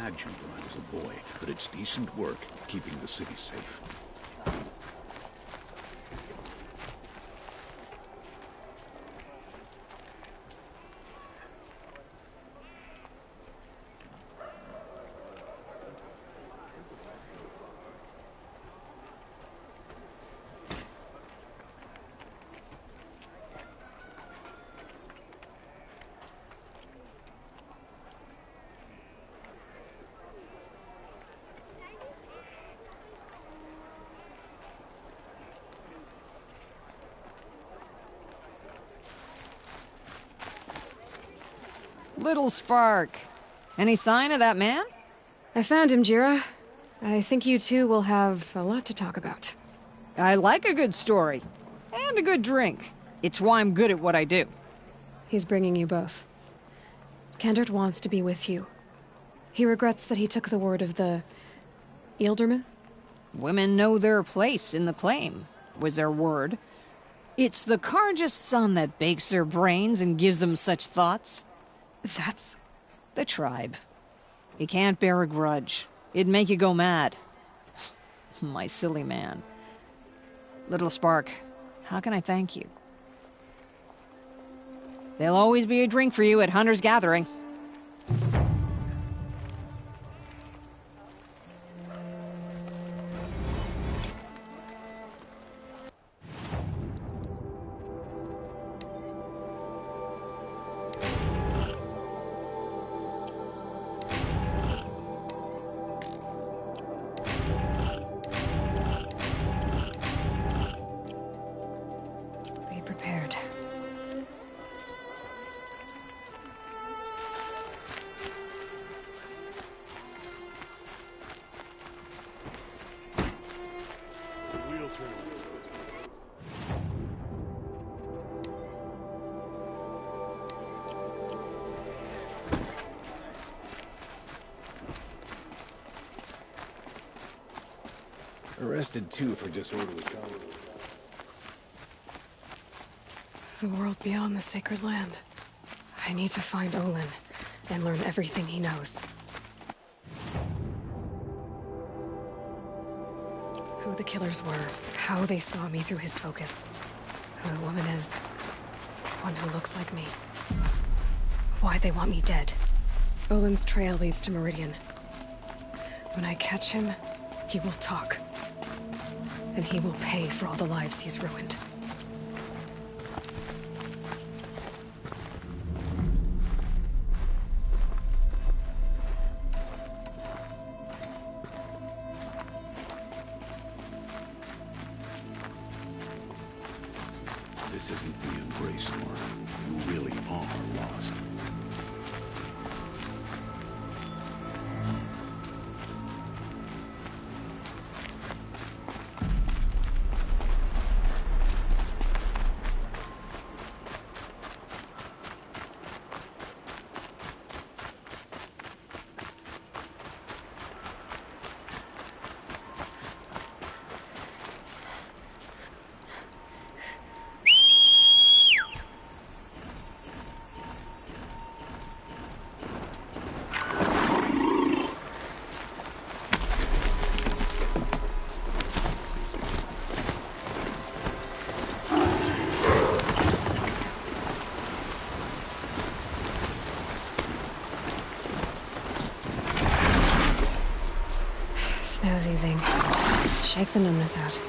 imagined when I was a boy, but it's decent work keeping the city safe. Little Spark. Any sign of that man? I found him, Jira. I think you two will have a lot to talk about. I like a good story. And a good drink. It's why I'm good at what I do. He's bringing you both. Kendrick wants to be with you. He regrets that he took the word of the... Ealdorman? Women know their place in the claim, was their word. It's the Carja's son that bakes their brains and gives them such thoughts. That's... the tribe. You can't bear a grudge. It'd make you go mad. My silly man. Little Spark, how can I thank you? There'll always be a drink for you at Hunter's Gathering. Arrested too for disorderly conduct. The world beyond the sacred land. I need to find Olin and learn everything he knows. Who the killers were, how they saw me through his focus, who the woman is, the one who looks like me, why they want me dead. Olin's trail leads to Meridian. When I catch him, he will talk. And he will pay for all the lives he's ruined. This isn't being Grace, Nora. You really are lost. Snow's easing. Shake the numbness out.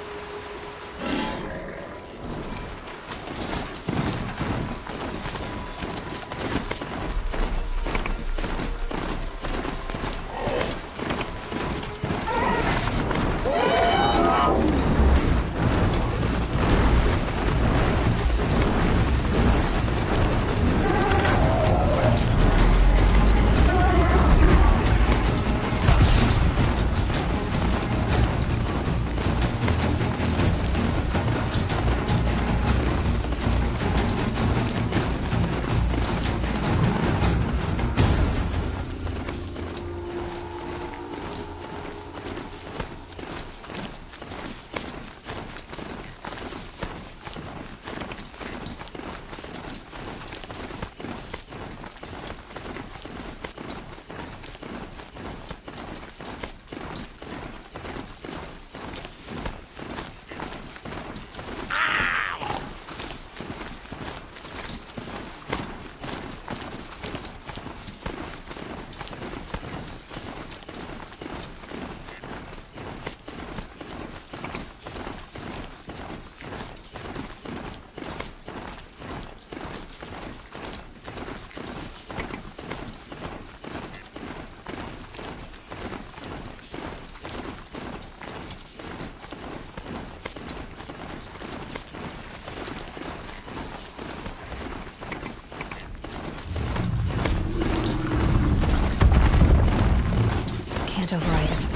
can't override it.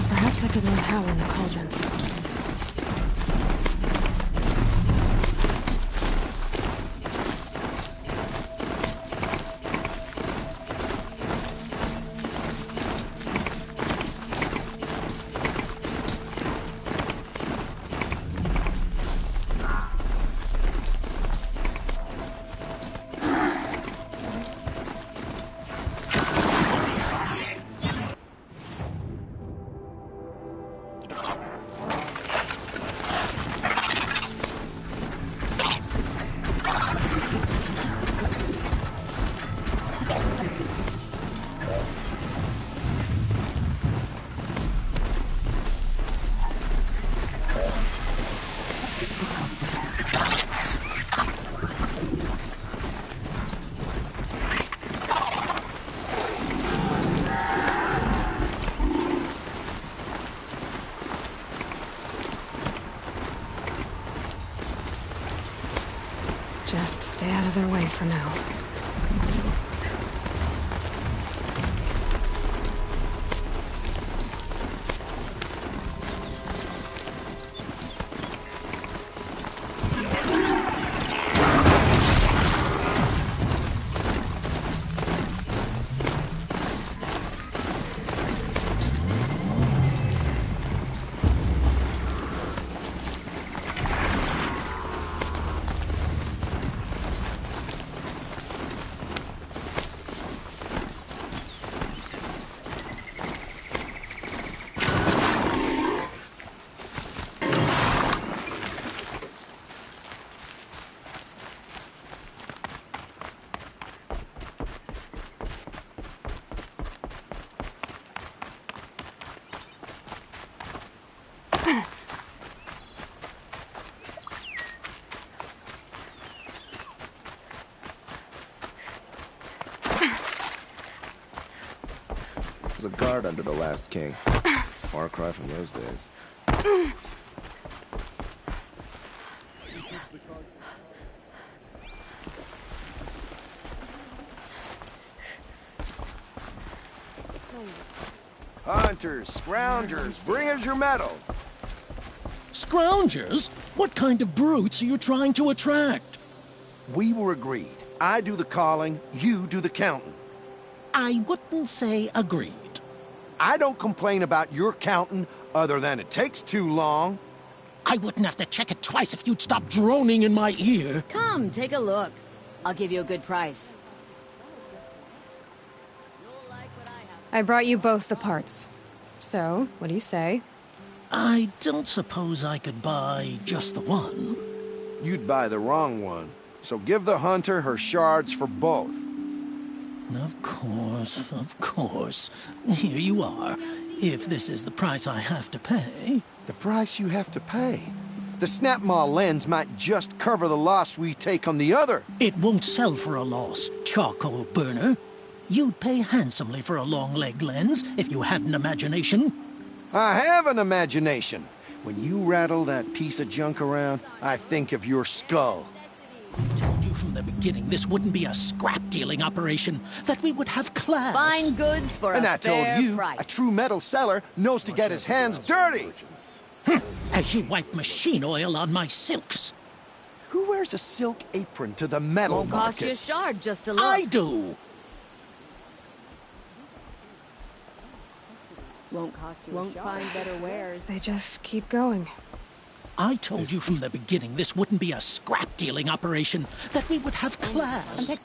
Perhaps I could learn how in the cauldrons. Just stay out of their way for now. There's a guard under the last king. Far cry from those days. Hunters, scroungers, bring us your metal. Scroungers? What kind of brutes are you trying to attract? We were agreed. I do the calling, you do the counting. I wouldn't say agreed. I don't complain about your counting, other than it takes too long. I wouldn't have to check it twice if you'd stop droning in my ear. Come, take a look. I'll give you a good price. I brought you both the parts. So, what do you say? I don't suppose I could buy just the one. You'd buy the wrong one. So give the hunter her shards for both. Of course. Here you are. If this is the price I have to pay. The price you have to pay? The Snapmaw lens might just cover the loss we take on the other. It won't sell for a loss, charcoal burner. You'd pay handsomely for a long-leg lens if you had an imagination. I have an imagination. When you rattle that piece of junk around, I think of your skull. I told you from the beginning this wouldn't be a scrap-dealing operation, that we would have class. Fine goods for And a I fair told you, price. a true metal seller knows to get his hands dirty. As you wipe machine oil on my silks. Who wears a silk apron to the metal Won't cost you a markets? shard just to look. I do. Won't find better wares. They just keep going. I told you from the beginning this wouldn't be a scrap-dealing operation, that we would have class.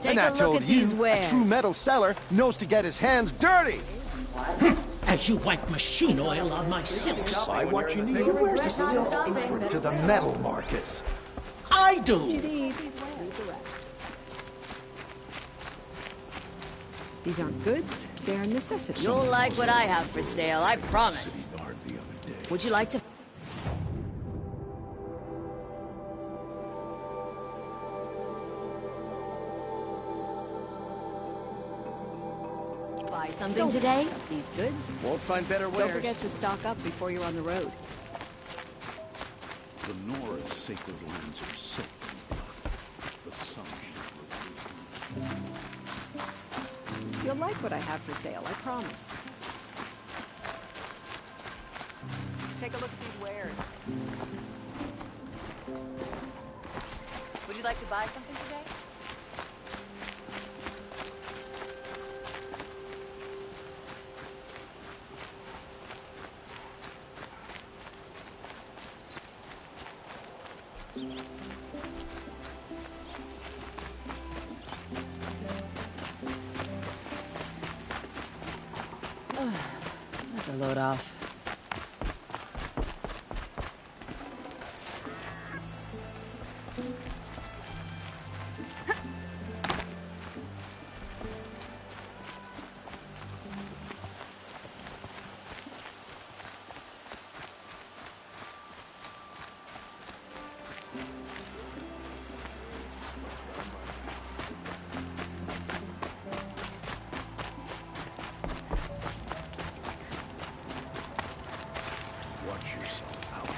Take And a I look told at these you, a wares. true metal seller knows to get his hands dirty. As you wipe machine oil on my silks. Who wears a silk apron to the metal markets? I do. These aren't goods, they're necessities. You'll like what I have for sale, I promise. Guard the other day. Would you like to buy some something today? These goods. Won't find better wares. Don't forget to stock up before you're on the road. The Nora's sacred lands are soaked in blood. The sun shall reveal. You'll like what I have for sale, I promise. Take a look at these wares. Would you like to buy something today? That's a load off. Watch yourself out.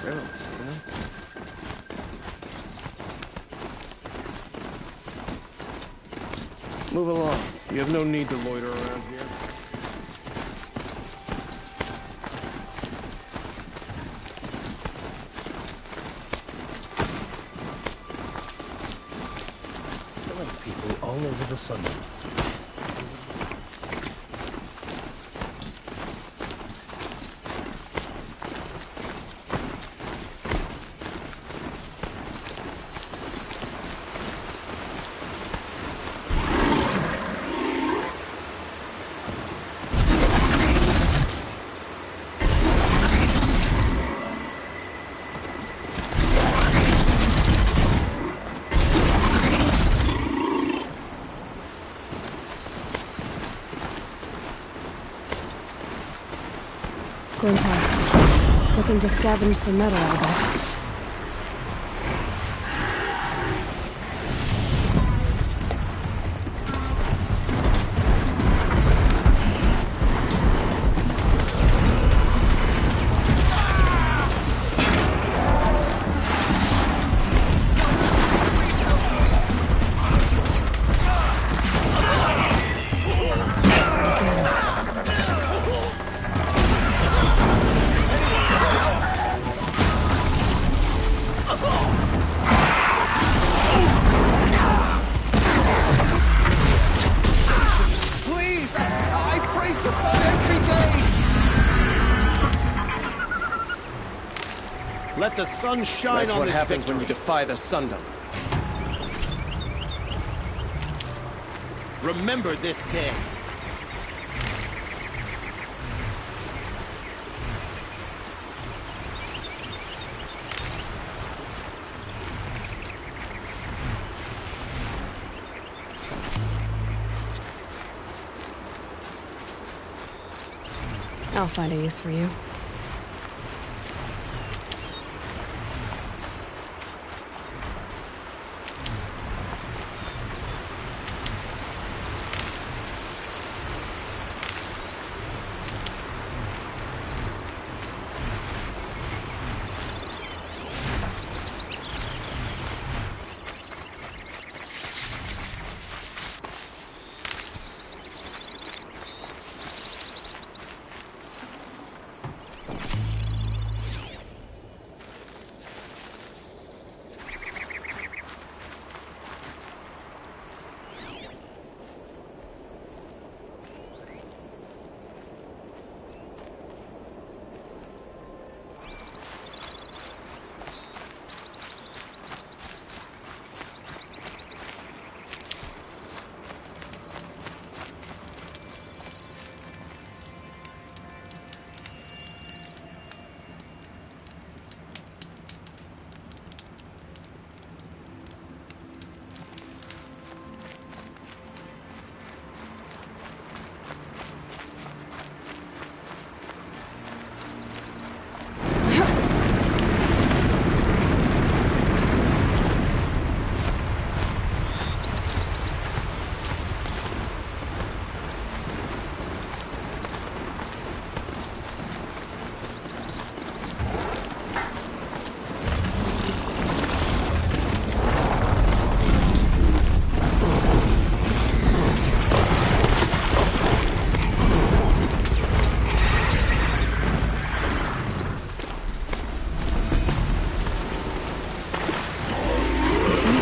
Careless, isn't it? Move along. You have no need to loiter around here. Killing people all over the sun. Glinthawks. Looking to scavenge some metal, I bet. Let the sun shine That's on what this happens victory. when you defy the Sundom. Remember this day. I'll find a use for you.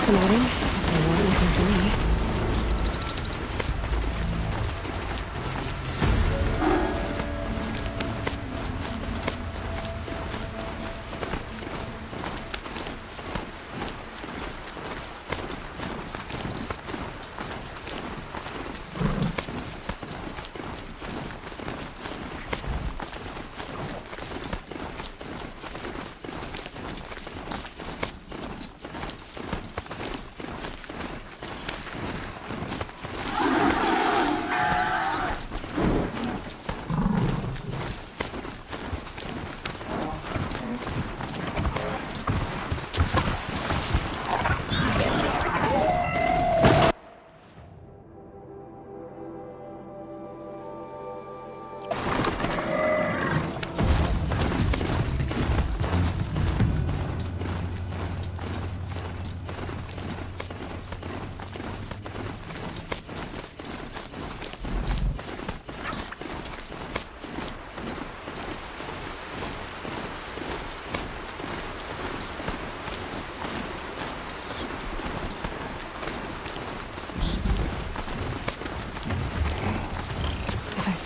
Fascinating. They weren't looking for me.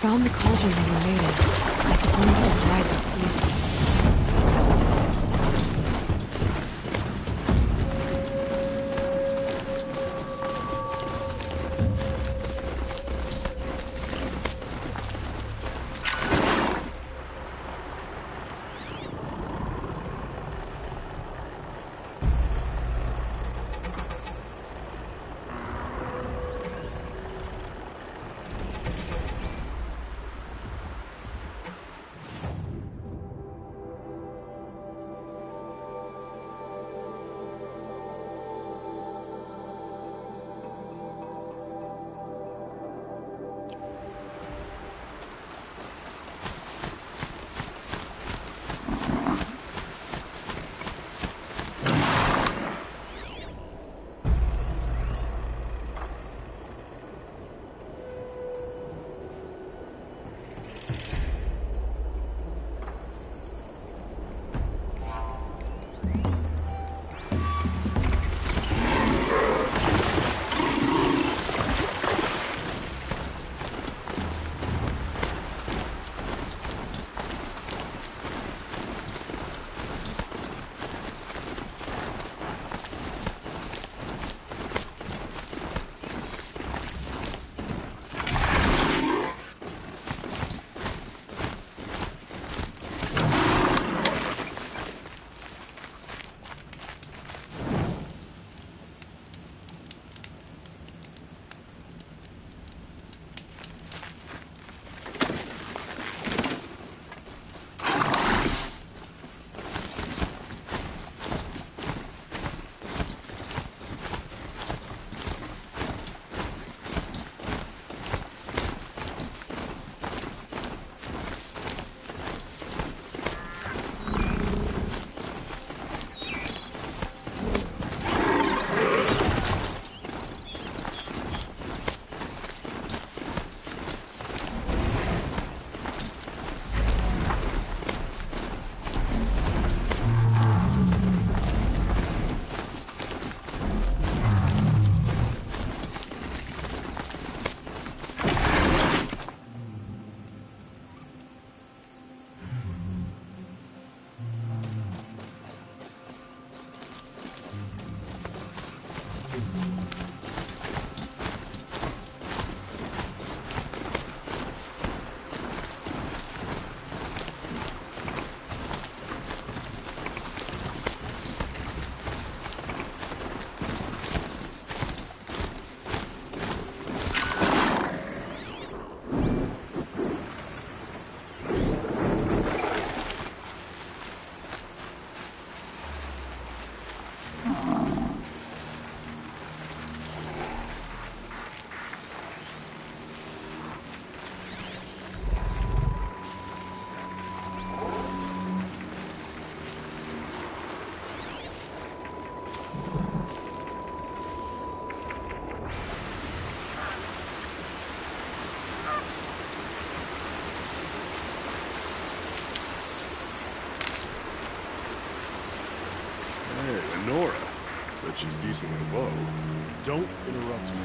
Found the cauldron they were made in. I could learn to ride that evil. decent with a bow. Don't interrupt me.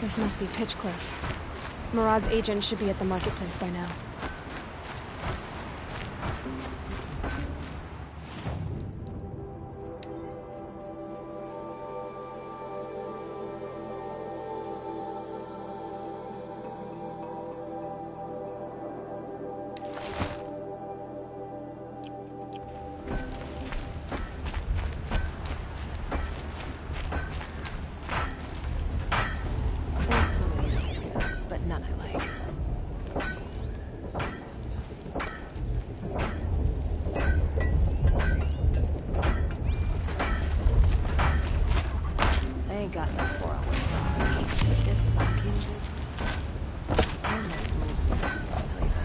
This must be Pitchcliff. Murad's agent should be at the marketplace by now. But none I like. They ain't got no 4 hours. But this Saki, I'm not moving, I'll tell you that.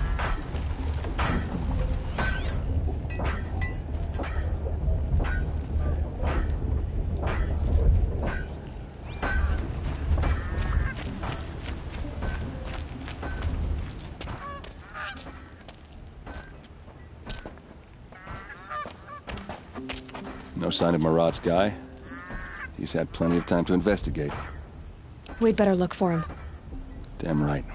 No sign of Murad's guy? He's had plenty of time to investigate. We'd better look for him. Damn right.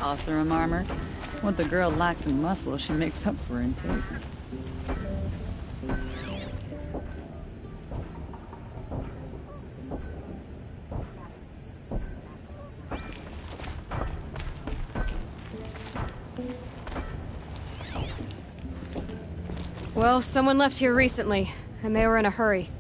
Saucer and armor. What the girl lacks in muscle, she makes up for in taste. Well, someone left here recently, and they were in a hurry.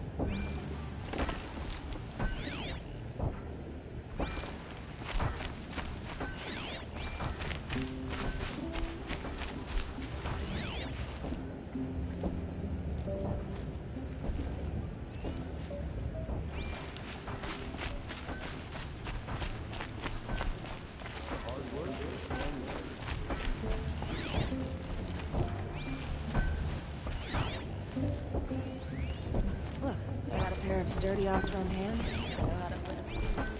Look, I got a pair of sturdy, outstrung hands. I know how to win a piece.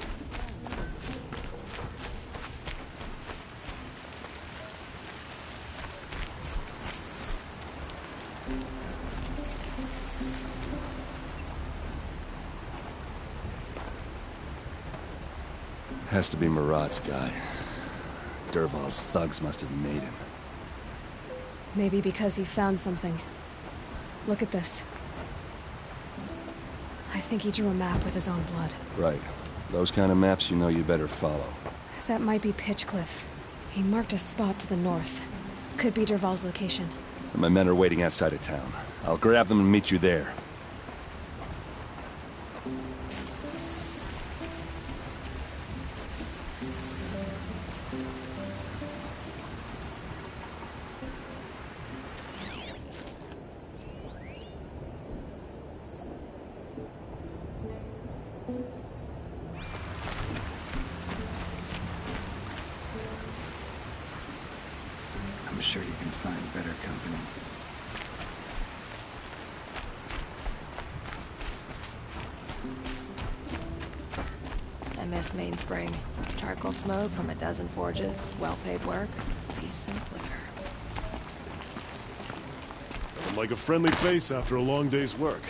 Has to be Murad's guy. Dervahl's thugs must have made him. Maybe because he found something. Look at this. I think he drew a map with his own blood. Right. Those kind of maps, you know you better follow. That might be Pitchcliff. He marked a spot to the north. Could be Derval's location. My men are waiting outside of town. I'll grab them and meet you there. I'm sure you can find better company. MS Mainspring. Charcoal smoke from a dozen forges. Well-paid work. Decent liquor. I'm like a friendly face after a long day's work.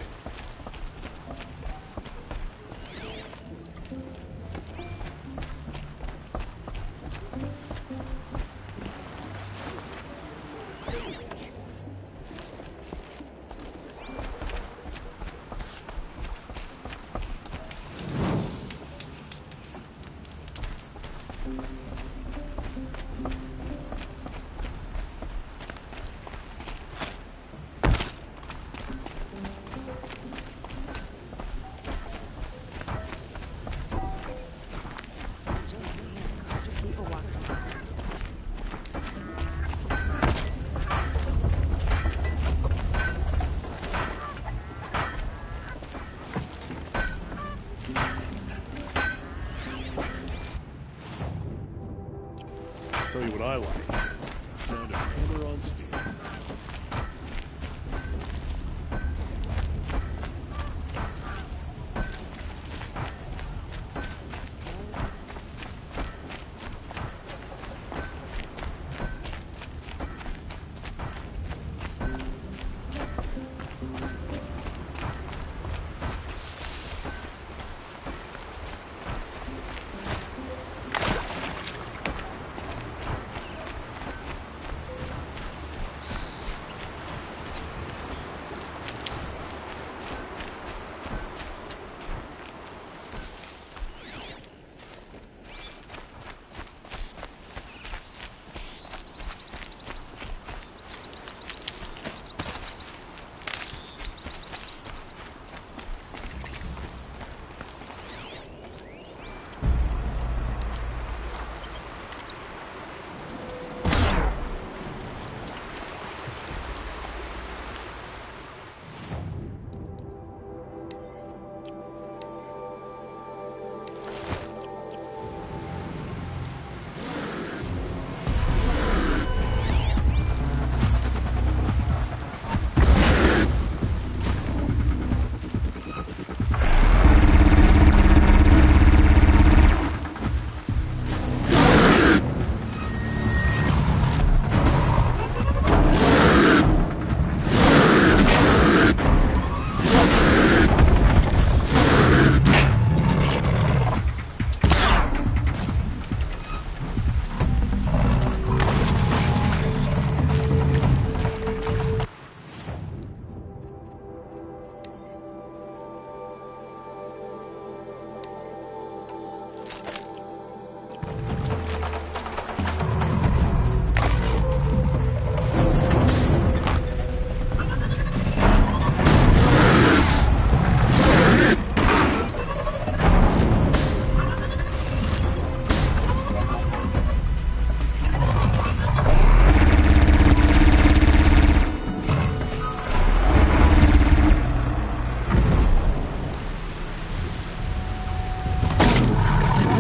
Tell you what I like. The sound of hammer on steel.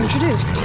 Introduced.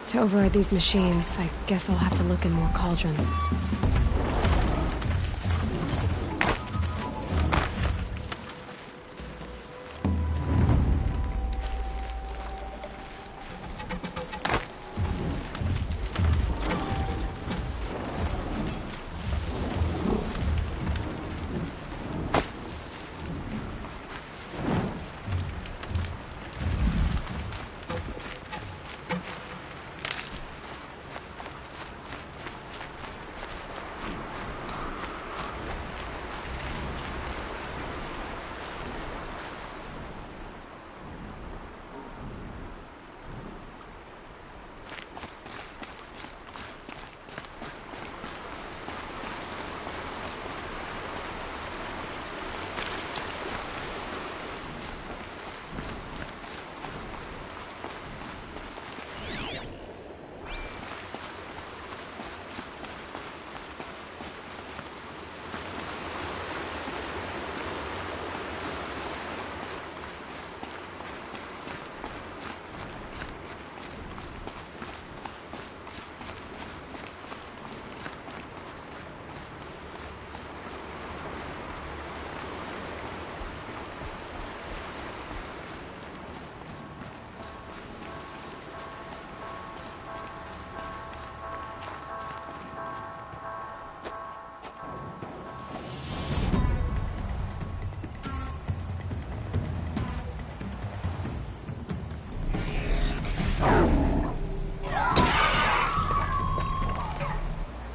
To override these machines, I guess I'll have to look in more cauldrons.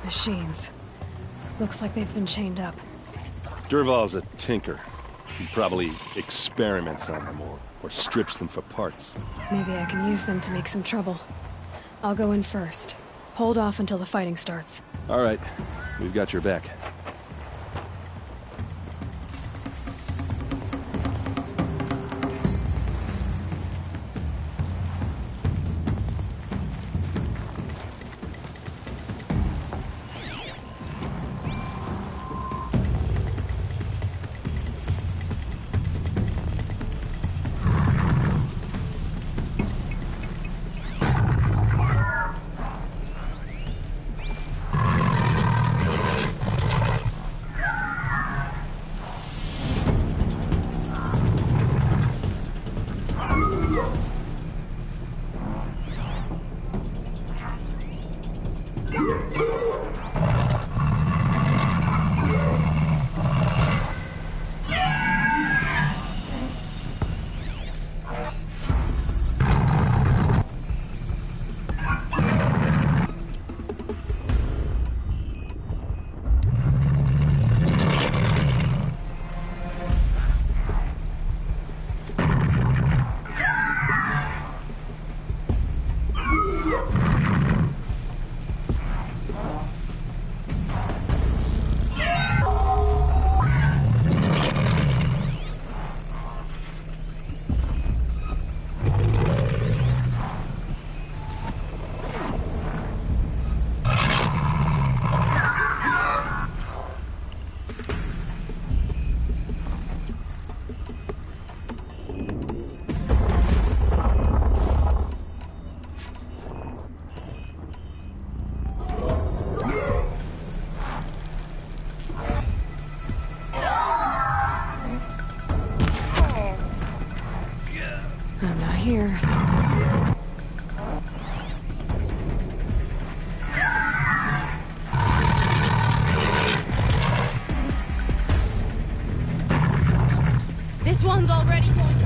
Machines. Looks like they've been chained up. Durval's a tinker. He probably experiments on them or strips them for parts. Maybe I can use them to make some trouble. I'll go in first. Hold off until the fighting starts. All right. We've got your back. I'm not here. This one's already going to...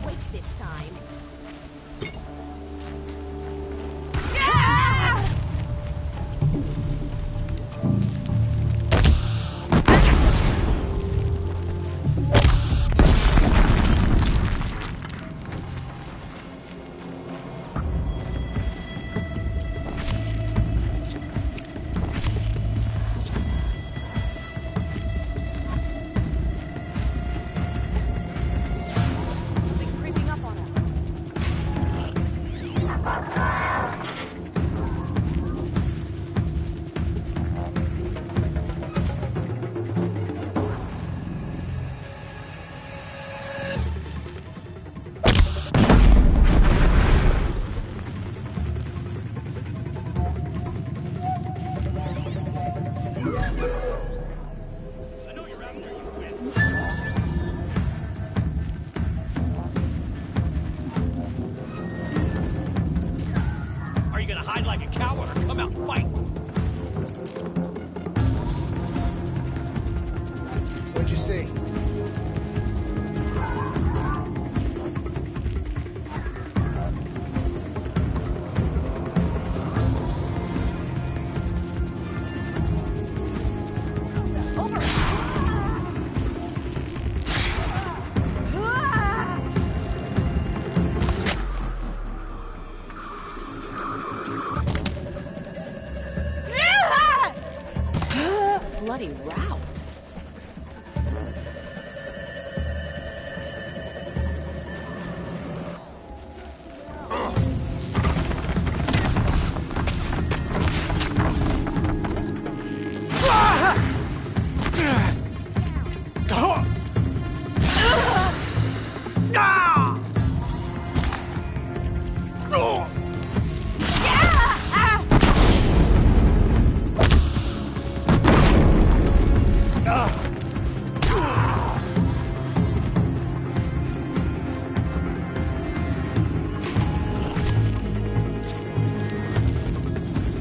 wait this time. What'd you see? Bloody route.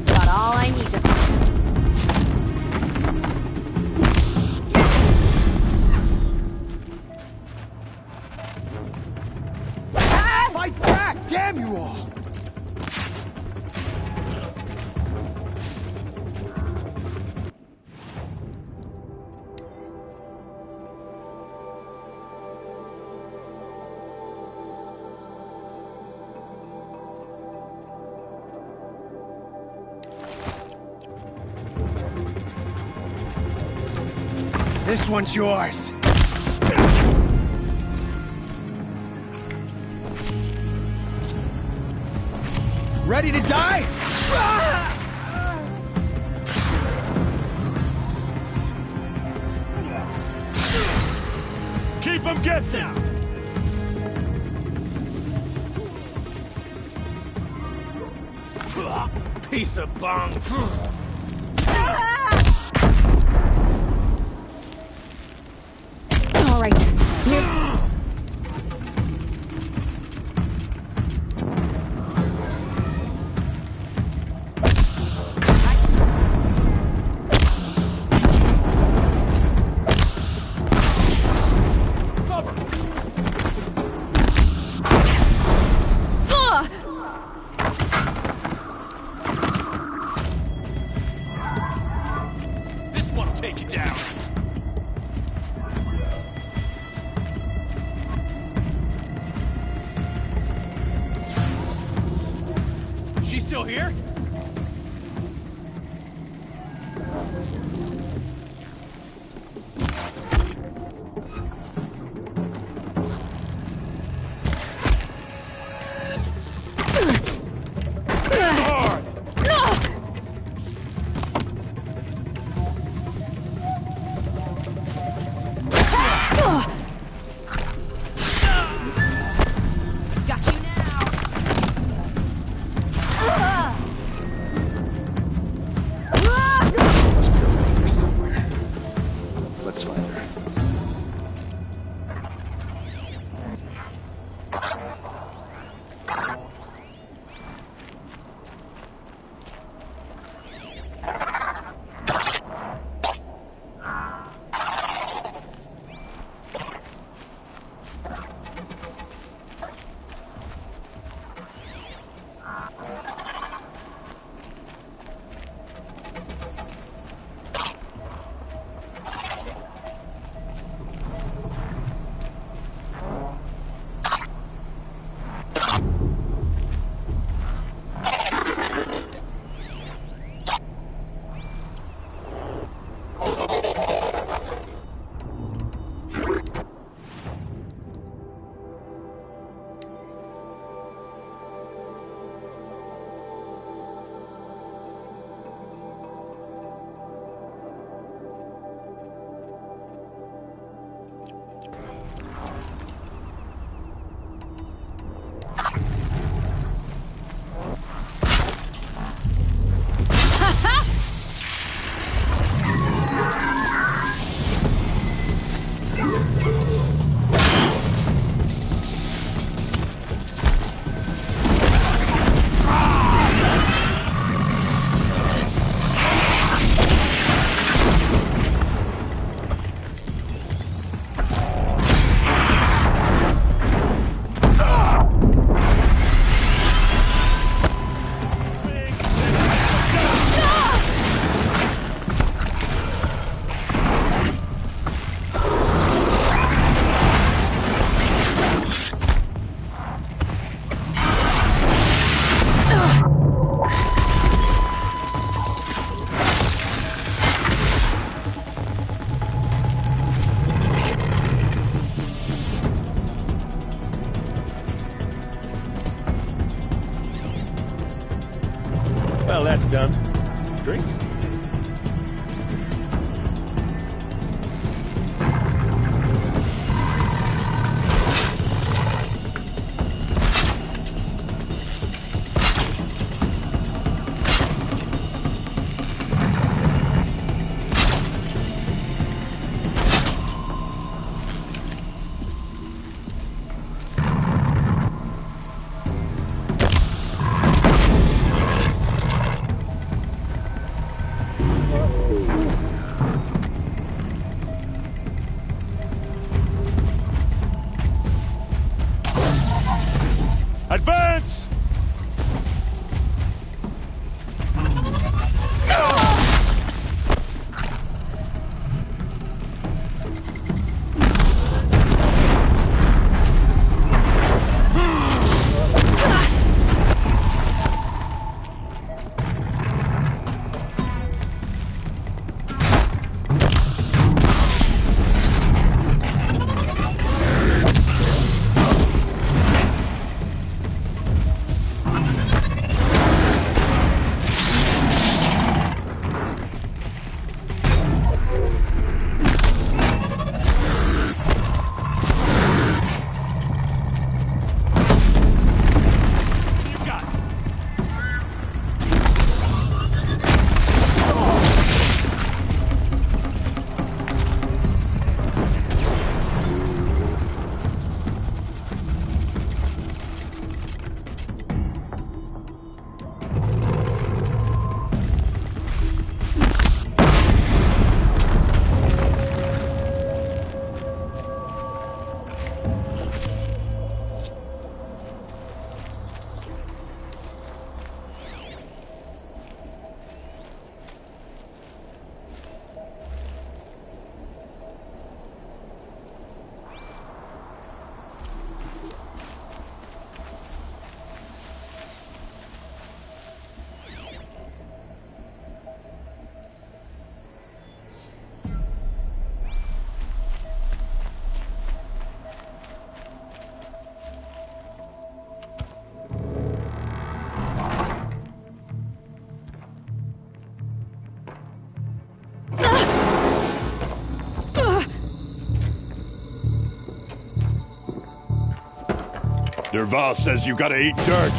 Got all I need to Fight back! Damn you all! This one's yours. Ready to die? Keep them guessing! Piece of bung! All right. This one'll take you down! She's still here? got you now. Well, that's done. Drinks? Advance! Derval says you gotta eat dirt.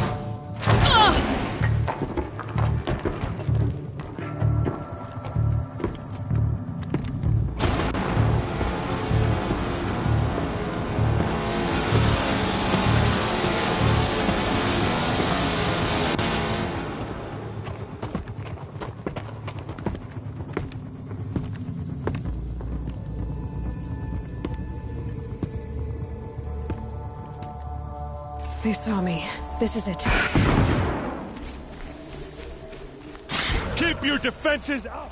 They saw me. This is it. Keep your defenses up!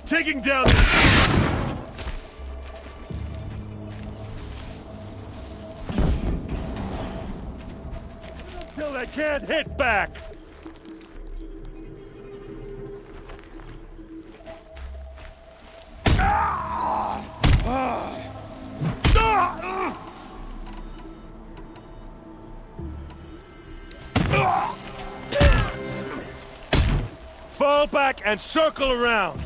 Taking down until they can't hit back. Fall back and circle around.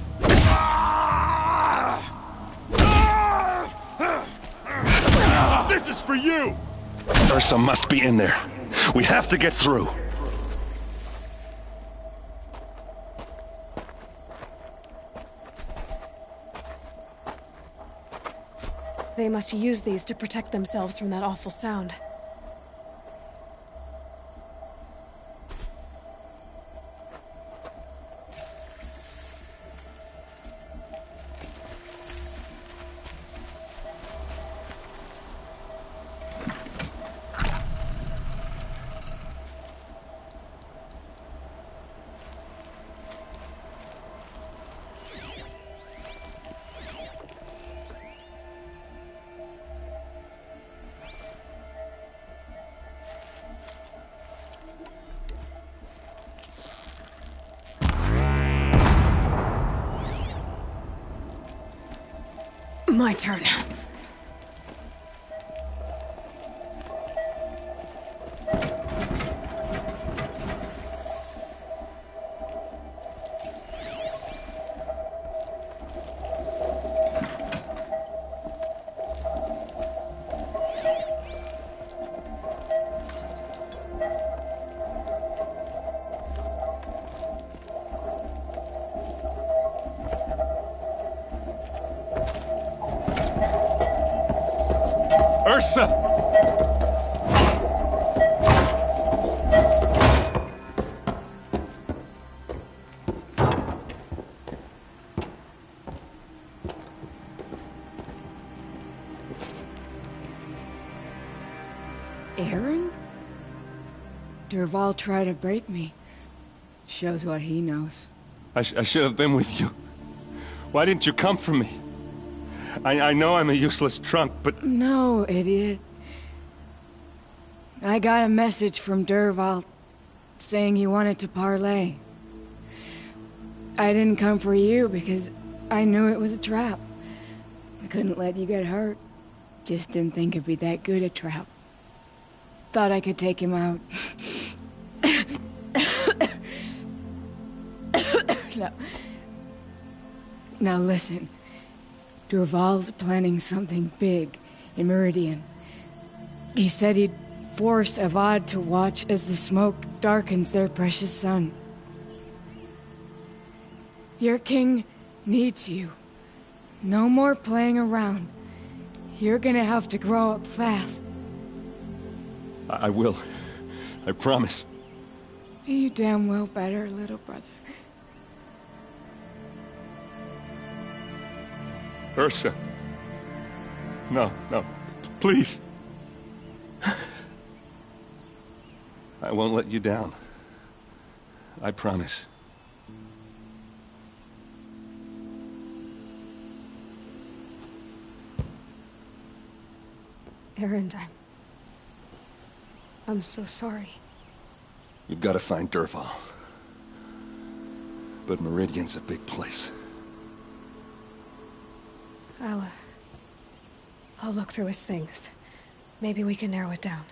This is for you! ERSA must be in there. We have to get through. They must use these to protect themselves from that awful sound. My turn. ERSA! Aaron? Derval tried to break me. Shows what he knows. I should have been with you. Why didn't you come for me? I know I'm a useless trunk, but... No, idiot. I got a message from Derval saying he wanted to parlay. I didn't come for you because I knew it was a trap. I couldn't let you get hurt. Just didn't think it'd be that good a trap. Thought I could take him out. Now listen. Derval's planning something big in Meridian. He said he'd force Avad to watch as the smoke darkens their precious sun. Your king needs you. No more playing around. You're gonna have to grow up fast. I will. I promise. You damn well better, little brother. ERSA. No, please. I won't let you down. I promise. Aaron, I'm so sorry. You've got to find Derval. But Meridian's a big place. I'll look through his things. Maybe we can narrow it down.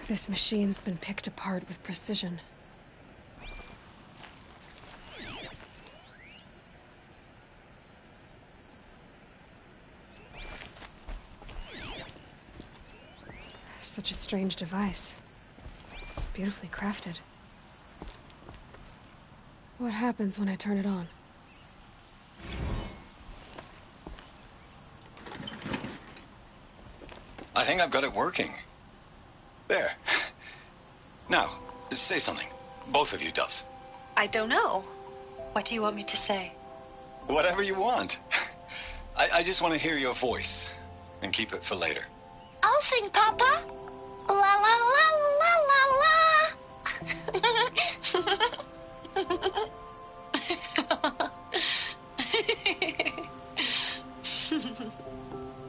This machine's been picked apart with precision. Such a strange device. It's beautifully crafted. What happens when I turn it on? I think I've got it working. There. Now, say something. Both of you, Doves. I don't know. What do you want me to say? Whatever you want. I just want to hear your voice. And keep it for later. I'll sing, Papa. La la la la la la.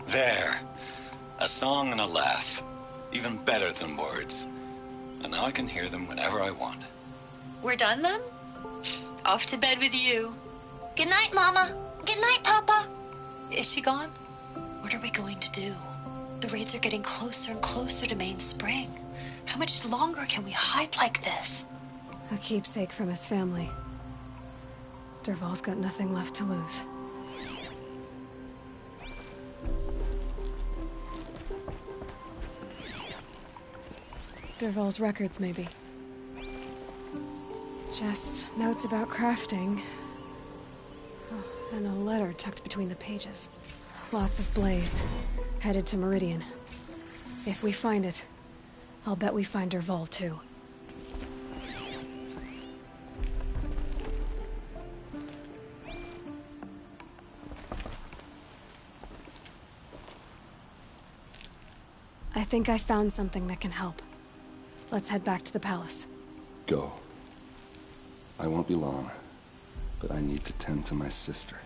There. A song and a laugh. Even better than words. And now I can hear them whenever I want. We're done then? Off to bed with you. Good night, Mama. Good night, Papa. Is she gone? What are we going to do? The raids are getting closer and closer to Main Spring. How much longer can we hide like this? A keepsake from his family. Derval's got nothing left to lose. Derval's records, maybe. Just notes about crafting. Oh, and a letter tucked between the pages. Lots of blaze. Headed to Meridian. If we find it, I'll bet we find Derval too. I think I found something that can help. Let's head back to the palace. Go. I won't be long, but I need to tend to my sister.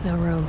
No room.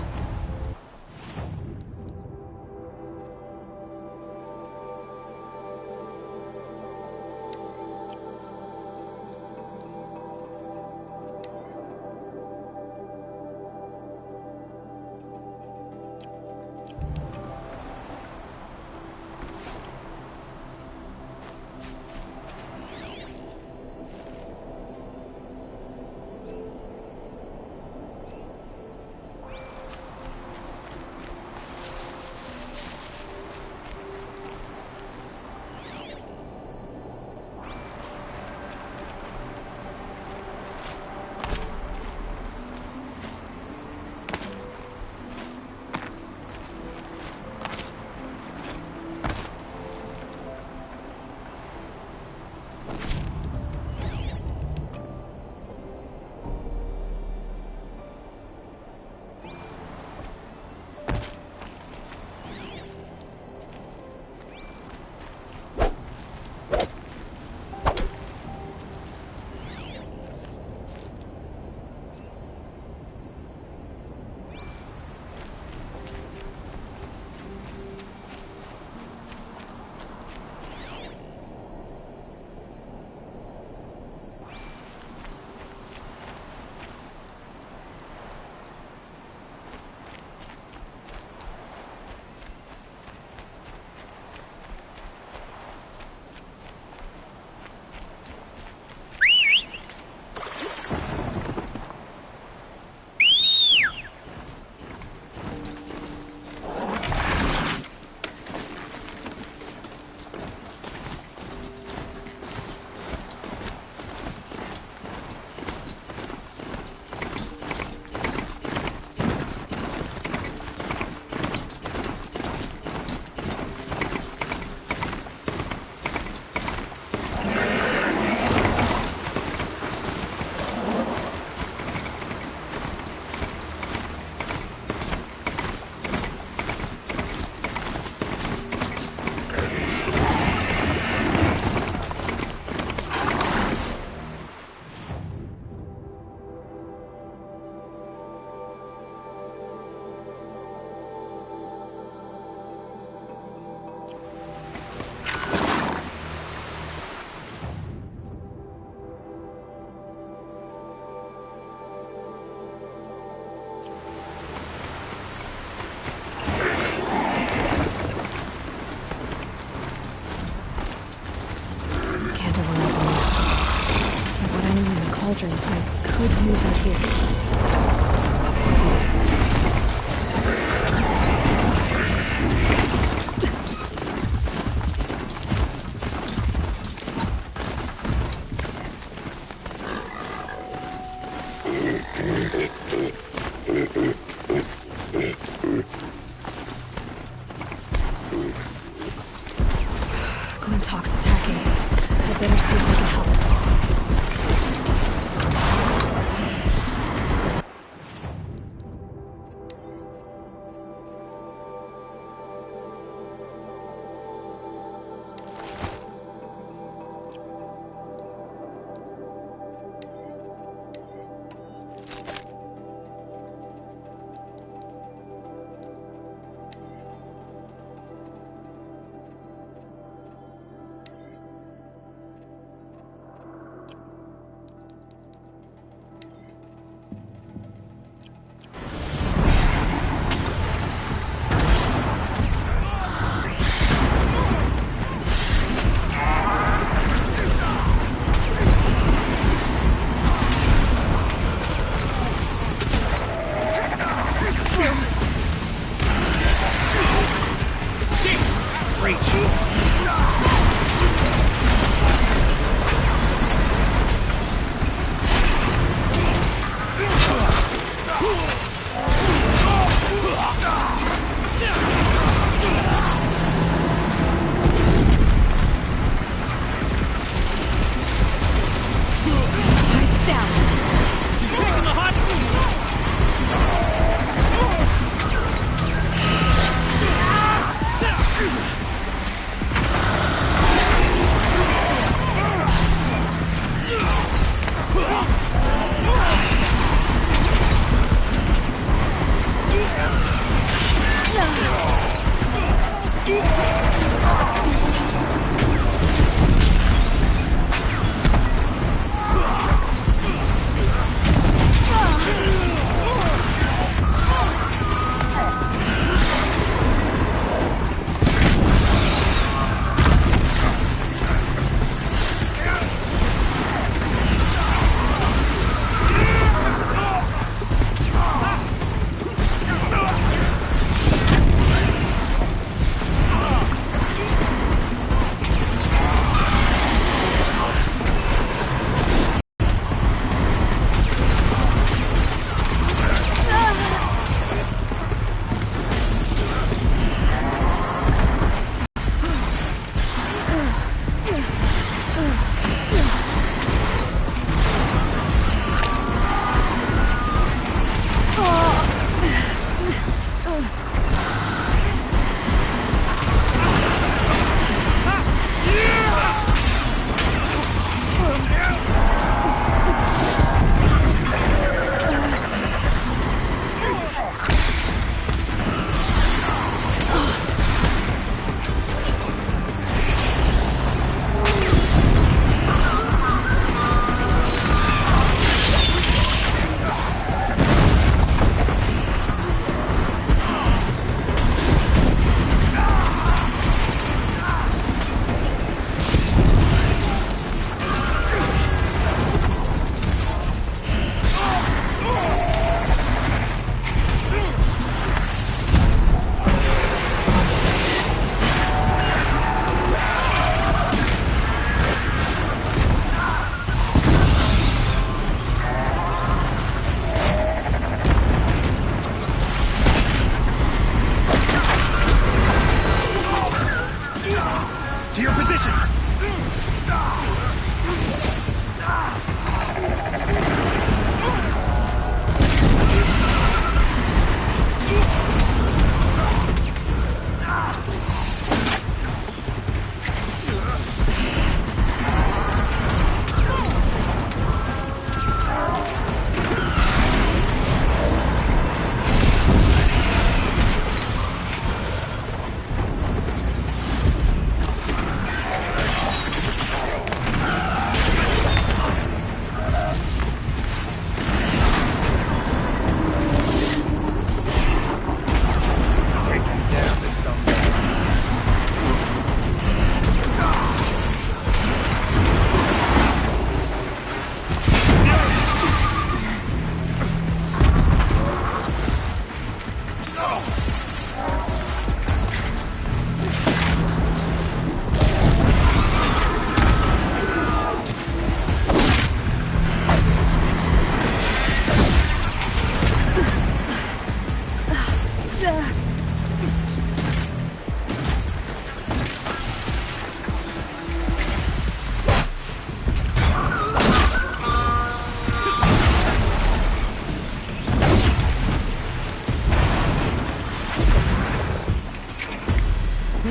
cauldrons I could use out here. Glintock's attacking. I better see if I can help.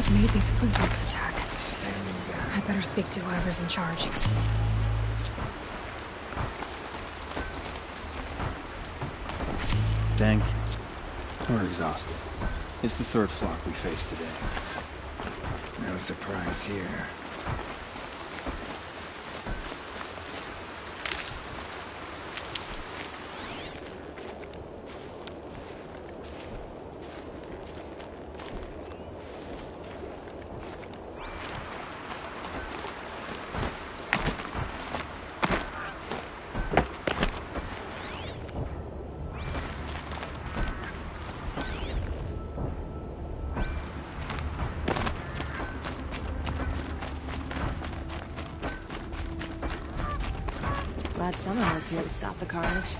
What made these Flintox attack? I better speak to whoever's in charge. Denk, we're exhausted. It's the third flock we faced today. No surprise here. Glad someone was here to stop the carnage.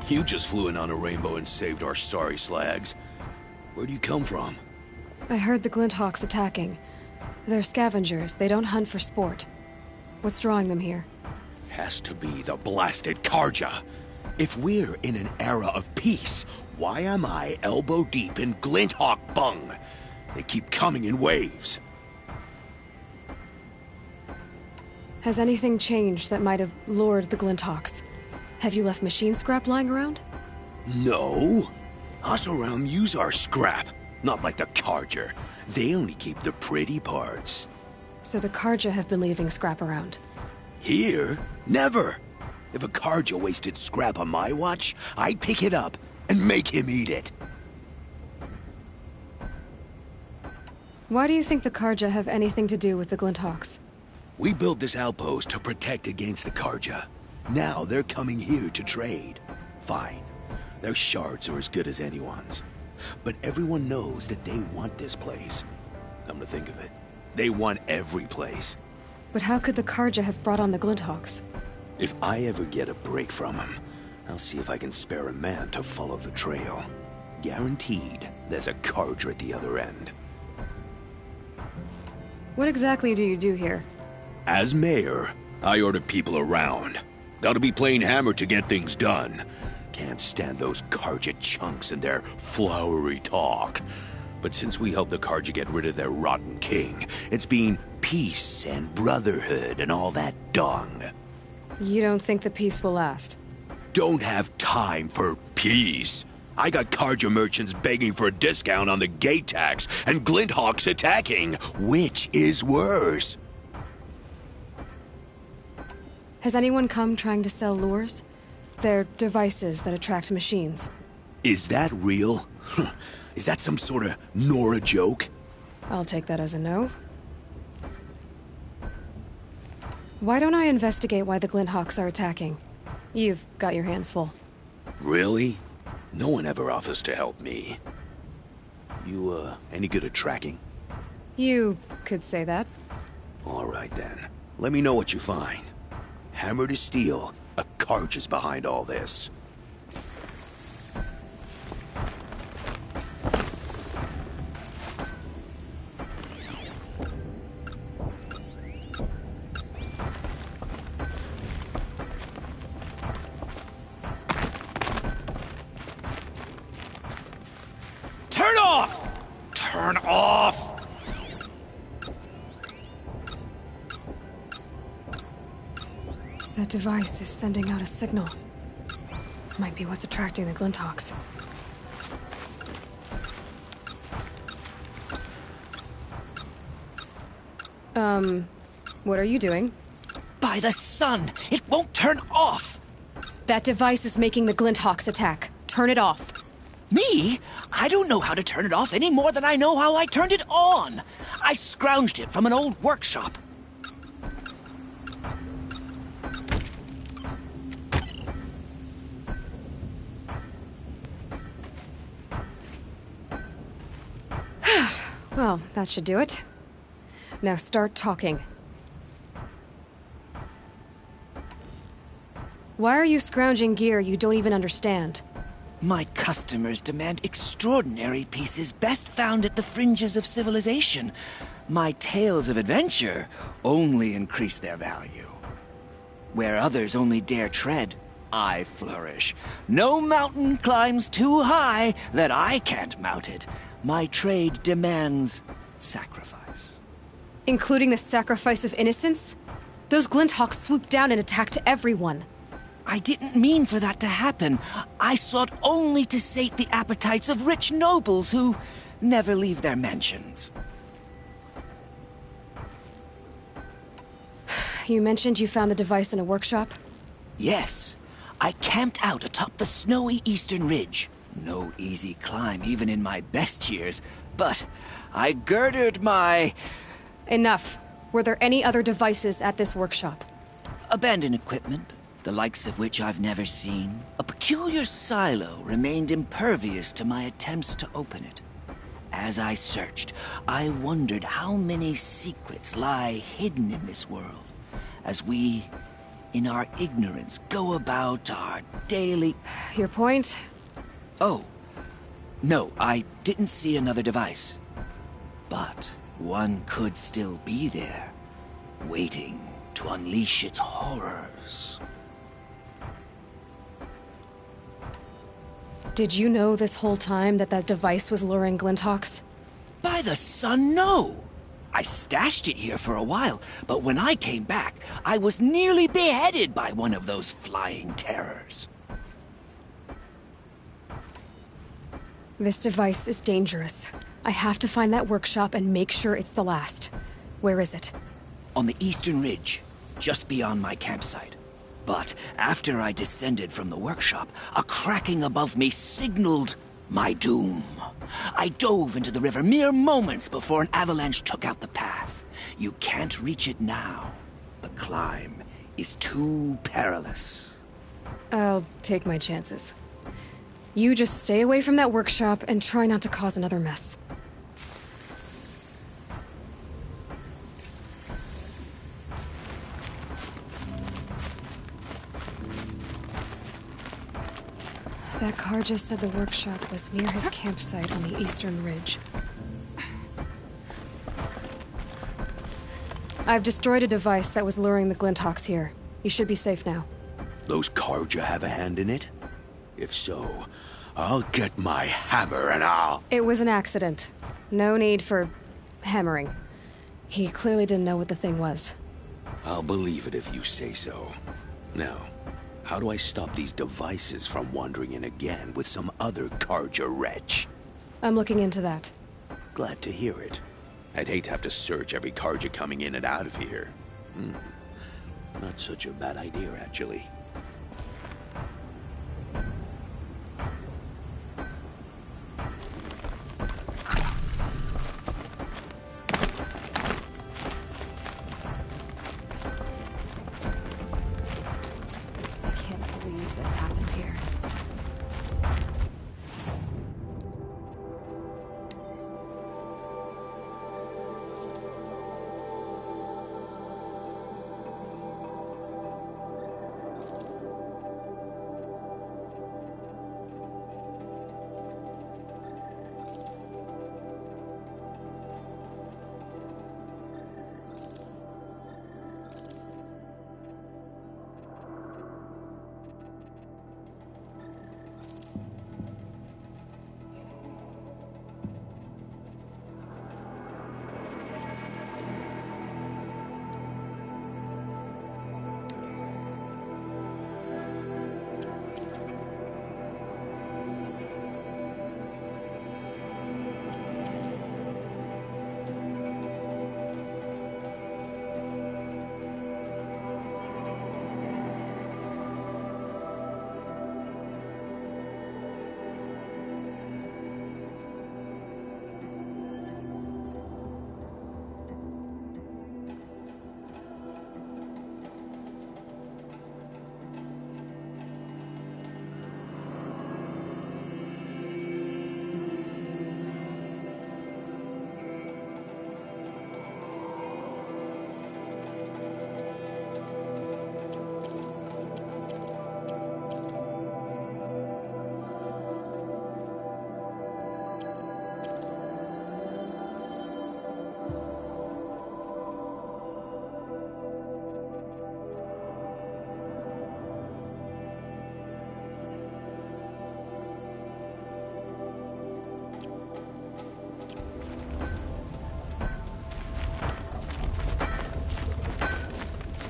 You just flew in on a rainbow and saved our sorry slags. Where do you come from? I heard the Glinthawks attacking. They're scavengers. They don't hunt for sport. What's drawing them here? Has to be the blasted Karja. If we're in an era of peace, why am I elbow deep in Glinthawk bung? They keep coming in waves. Has anything changed that might have lured the Glinthawks? Have you left machine scrap lying around? No. Us around use our scrap. Not like the Karja. They only keep the pretty parts. So the Karja have been leaving scrap around? Here? Never. If a Karja wasted scrap on my watch, I'd pick it up and make him eat it. Why do you think the Karja have anything to do with the Glinthawks? We built this outpost to protect against the Karja. Now they're coming here to trade. Fine. Their shards are as good as anyone's. But everyone knows that they want this place. Come to think of it, they want every place. But how could the Karja have brought on the Glinthawks? If I ever get a break from them, I'll see if I can spare a man to follow the trail. Guaranteed, there's a Karja at the other end. What exactly do you do here? As mayor, I order people around. Gotta be plain hammered to get things done. Can't stand those Karja chunks and their flowery talk. But since we helped the Karja get rid of their rotten king, it's been peace and brotherhood and all that dung. You don't think the peace will last? Don't have time for peace. I got Karja merchants begging for a discount on the gate tax and Glinthawks attacking. Which is worse? Has anyone come trying to sell lures? They're devices that attract machines. Is that real? Is that some sort of Nora joke? I'll take that as a no. Why don't I investigate why the Glinthawks are attacking? You've got your hands full. Really? No one ever offers to help me. You, any good at tracking? You could say that. All right then. Let me know what you find. Hammer to steel, a Karja's behind all this. Turn off! Turn off! That device is sending out a signal. Might be what's attracting the Glinthawks. What are you doing? By the sun! It won't turn off! That device is making the Glinthawks attack. Turn it off. Me? I don't know how to turn it off any more than I know how I turned it on. I scrounged it from an old workshop. Well, that should do it. Now start talking. Why are you scrounging gear you don't even understand? My customers demand extraordinary pieces best found at the fringes of civilization. My tales of adventure only increase their value. Where others only dare tread, I flourish. No mountain climbs too high that I can't mount it. My trade demands sacrifice. Including the sacrifice of innocence? Those Glinthawks swooped down and attacked everyone. I didn't mean for that to happen. I sought only to sate the appetites of rich nobles who never leave their mansions. You mentioned you found the device in a workshop? Yes. I camped out atop the snowy eastern ridge. No easy climb even in my best years, but I girded my... Enough. Were there any other devices at this workshop? Abandoned equipment, the likes of which I've never seen. A peculiar silo remained impervious to my attempts to open it. As I searched, I wondered how many secrets lie hidden in this world, as we, in our ignorance, go about our daily... Your point? Oh, no, I didn't see another device. But one could still be there, waiting to unleash its horrors. Did you know this whole time that device was luring Glinthawks? By the sun, no! I stashed it here for a while, but when I came back, I was nearly beheaded by one of those flying terrors. This device is dangerous. I have to find that workshop and make sure it's the last. Where is it? On the eastern ridge, just beyond my campsite. But after I descended from the workshop, a cracking above me signaled my doom. I dove into the river mere moments before an avalanche took out the path. You can't reach it now. The climb is too perilous. I'll take my chances. You just stay away from that workshop and try not to cause another mess. That car just said the workshop was near his campsite on the eastern ridge. I've destroyed a device that was luring the Glinthawks here. You should be safe now. Those Karja have a hand in it? If so, I'll get my hammer and I'll... It was an accident. No need for hammering. He clearly didn't know what the thing was. I'll believe it if you say so. Now, how do I stop these devices from wandering in again with some other Karja wretch? I'm looking into that. Glad to hear it. I'd hate to have to search every Karja coming in and out of here. Not such a bad idea, actually.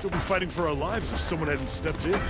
still be fighting for our lives if someone hadn't stepped in.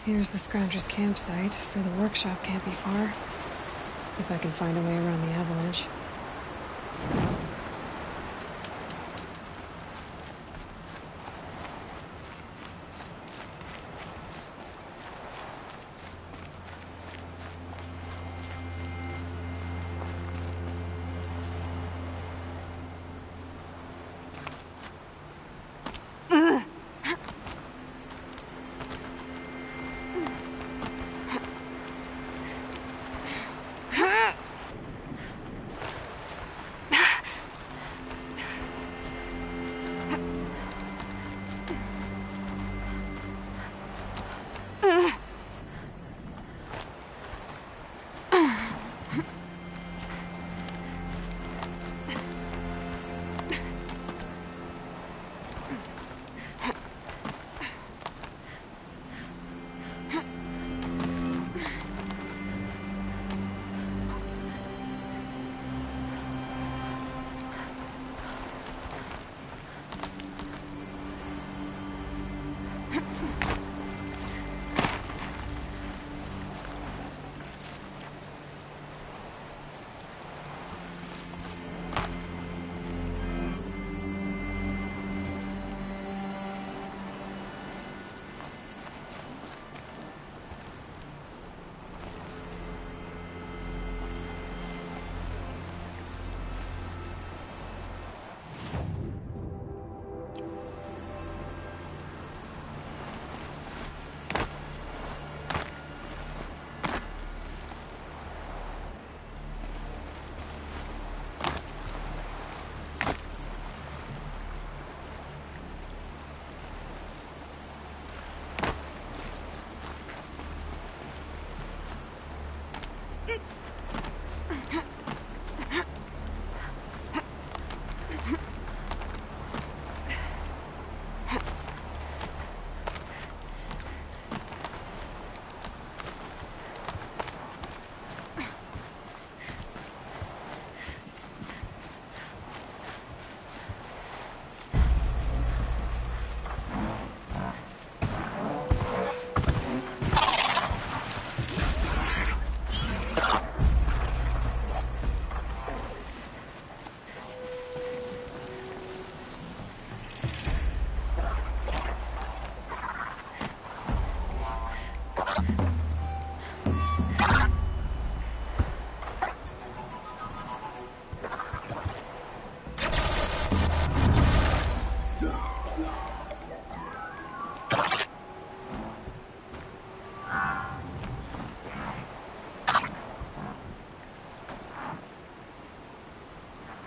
Here's the Scrounger's campsite, so the workshop can't be far. If I can find a way around the avalanche.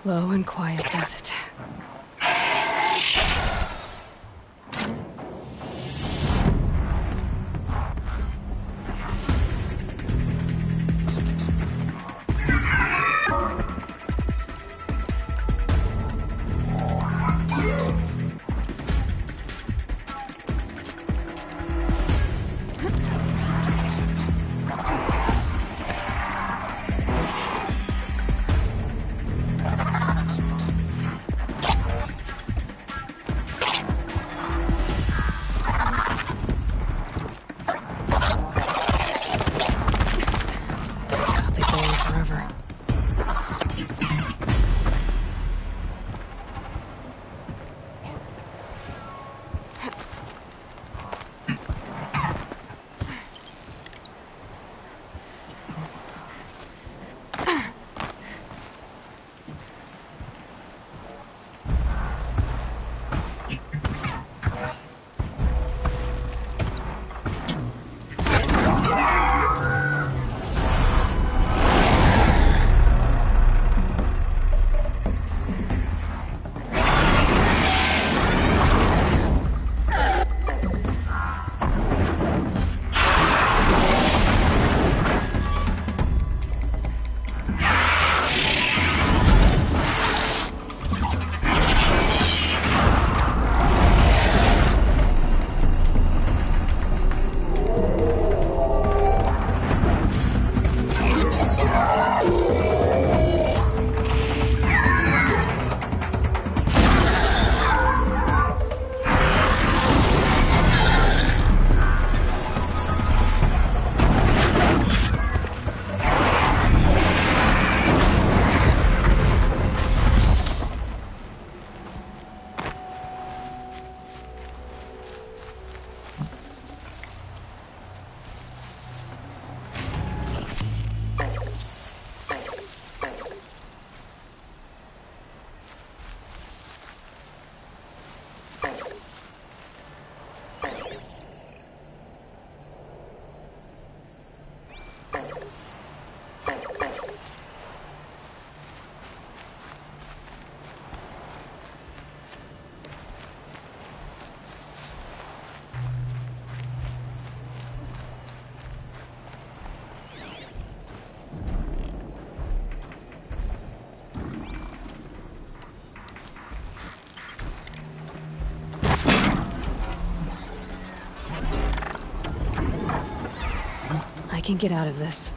Low and quiet does it. I can get out of this.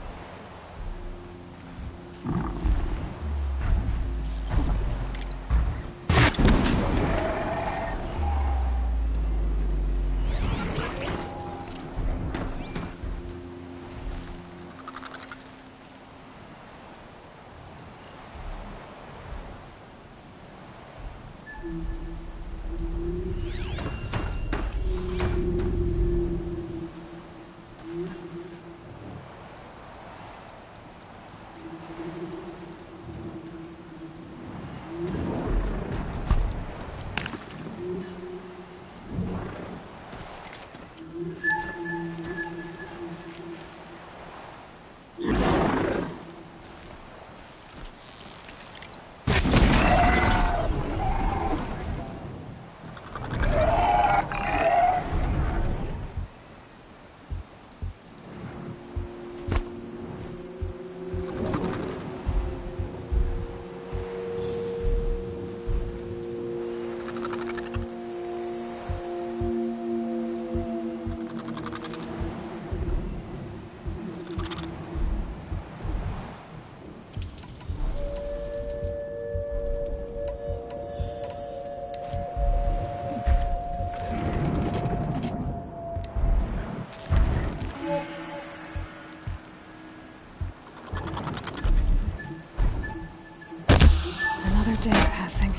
Another day passing.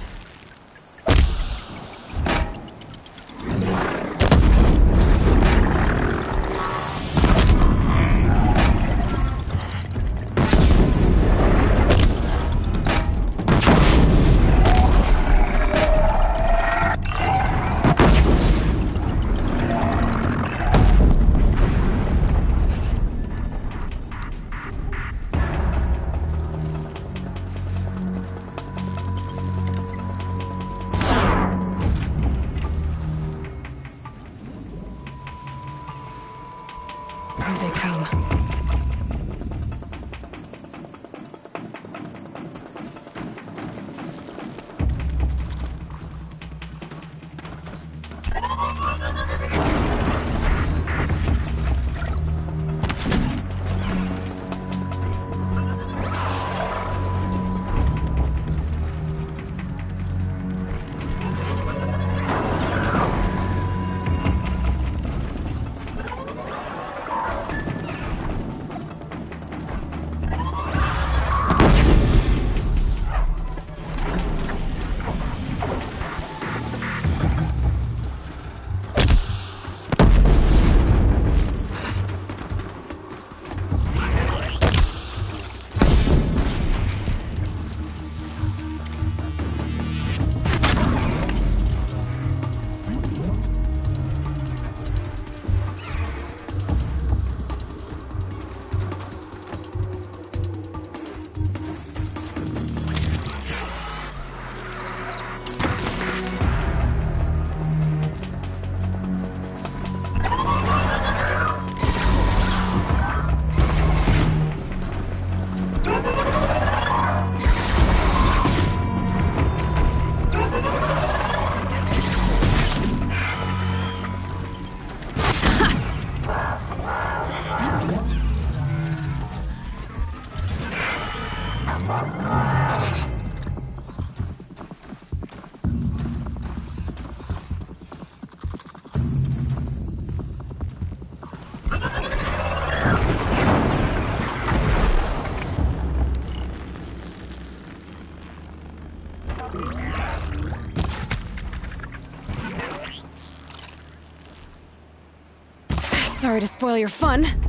Sorry to spoil your fun.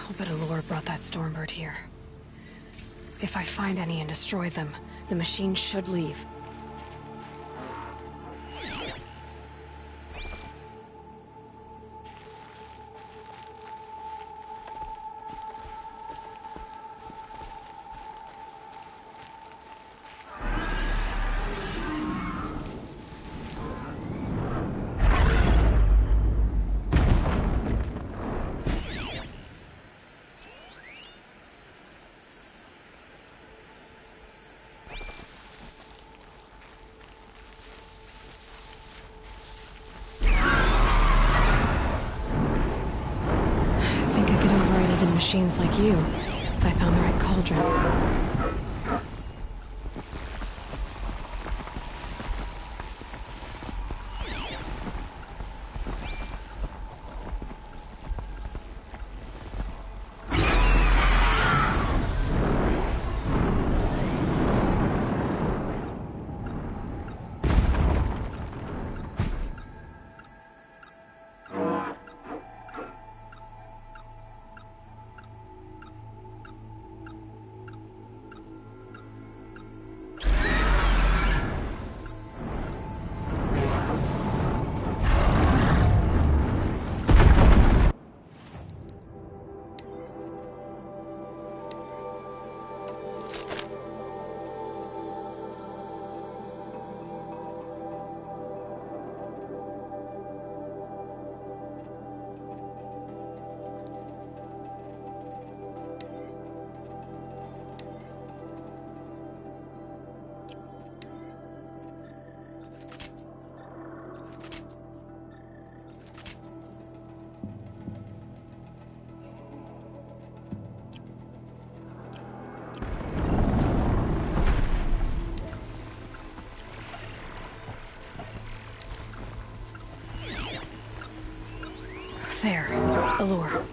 I'll bet Allure brought that Stormbird here. If I find any and destroy them, the machine should leave. Machines like you, if I found the right cauldron. There, Allure.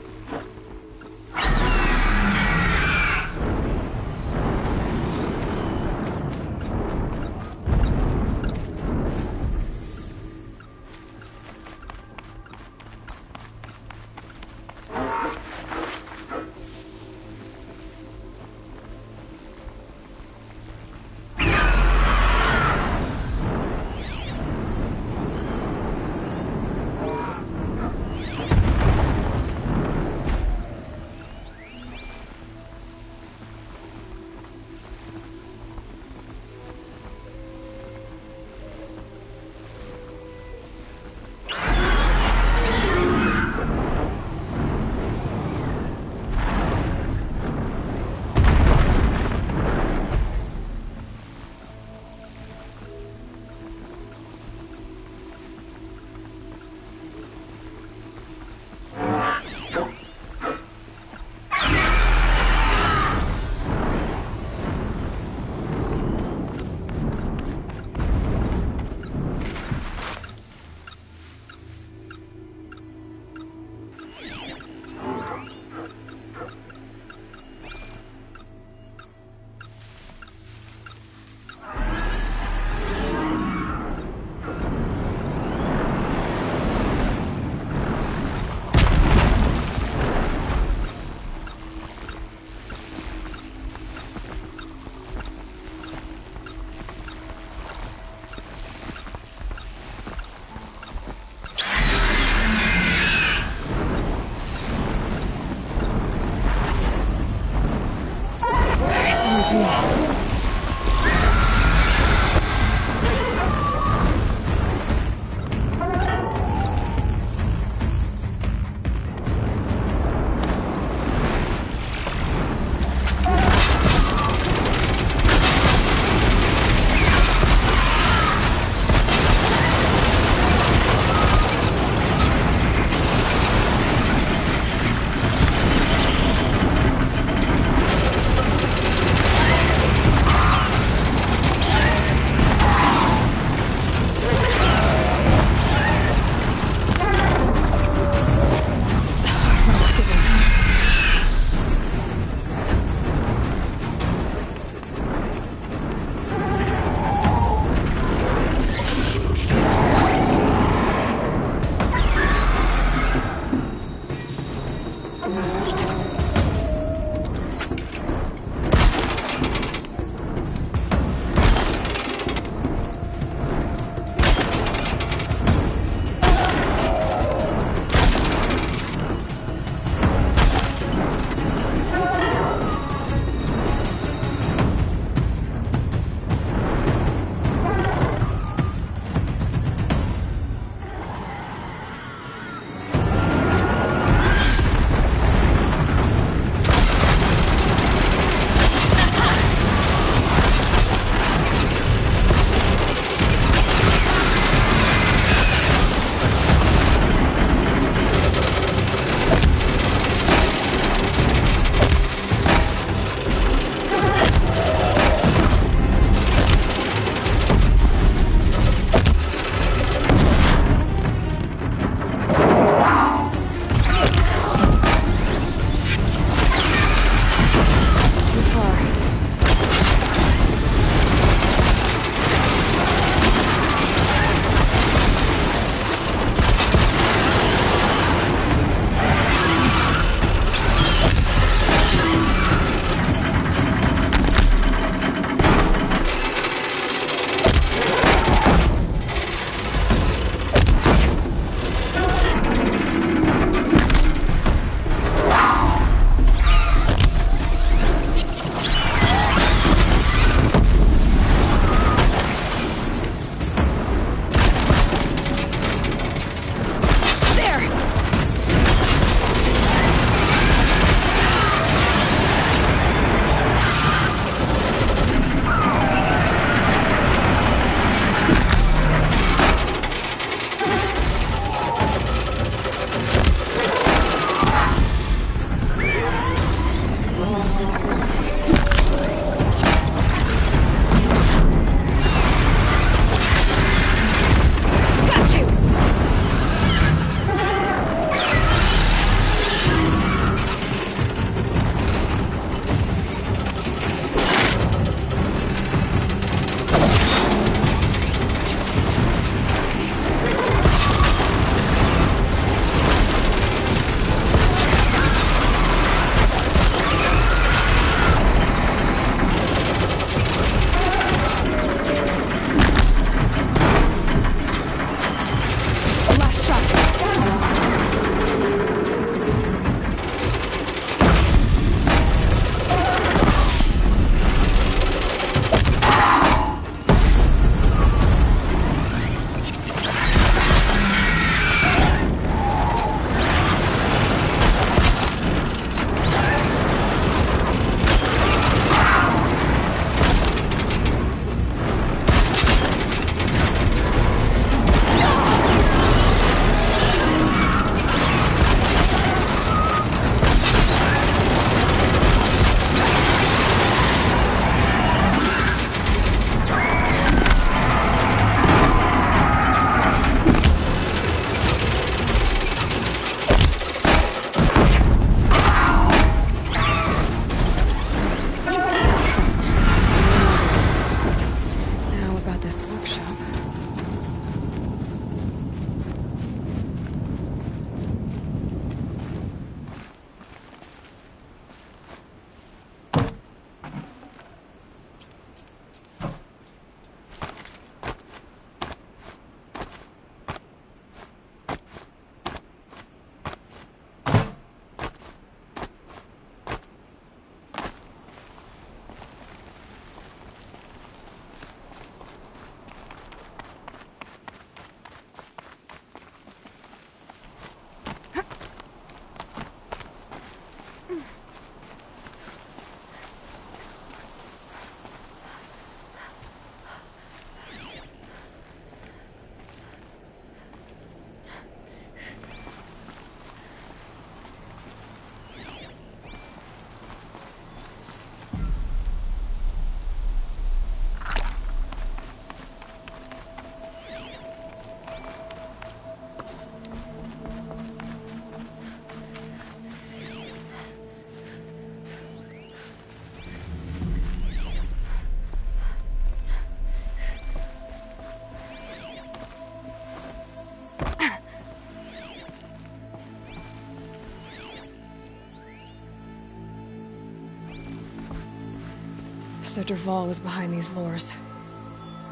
So Dervahl was behind these lures.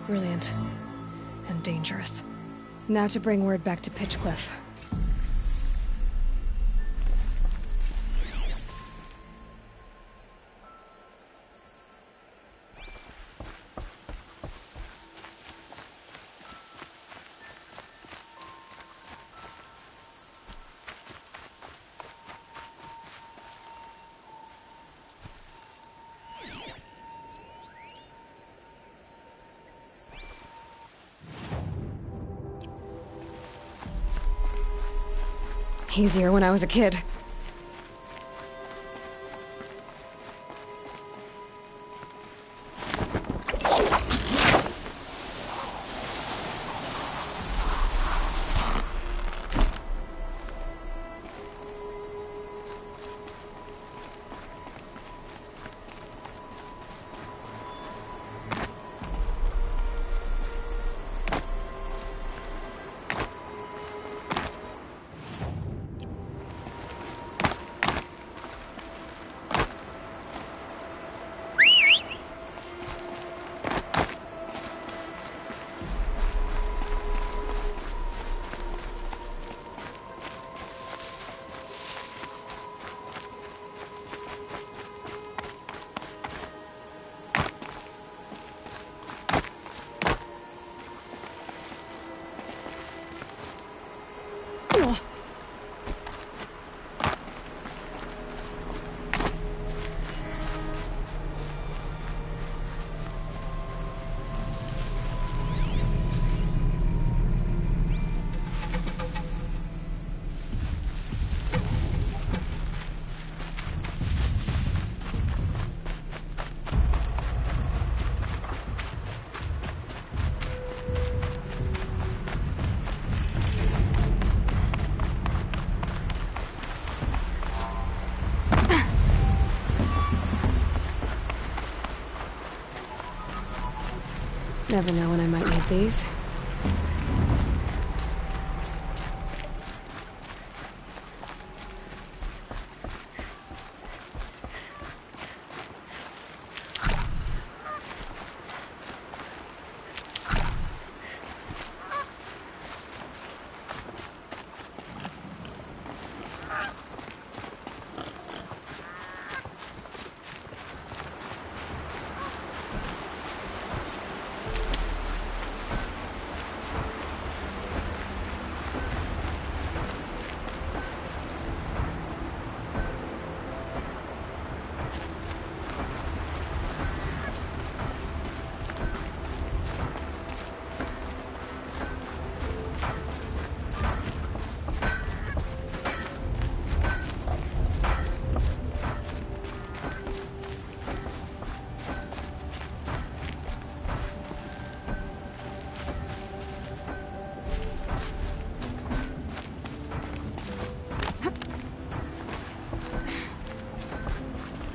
Brilliant. And dangerous. Now to bring word back to Pitchcliff. Easier when I was a kid. Never know when I might need these.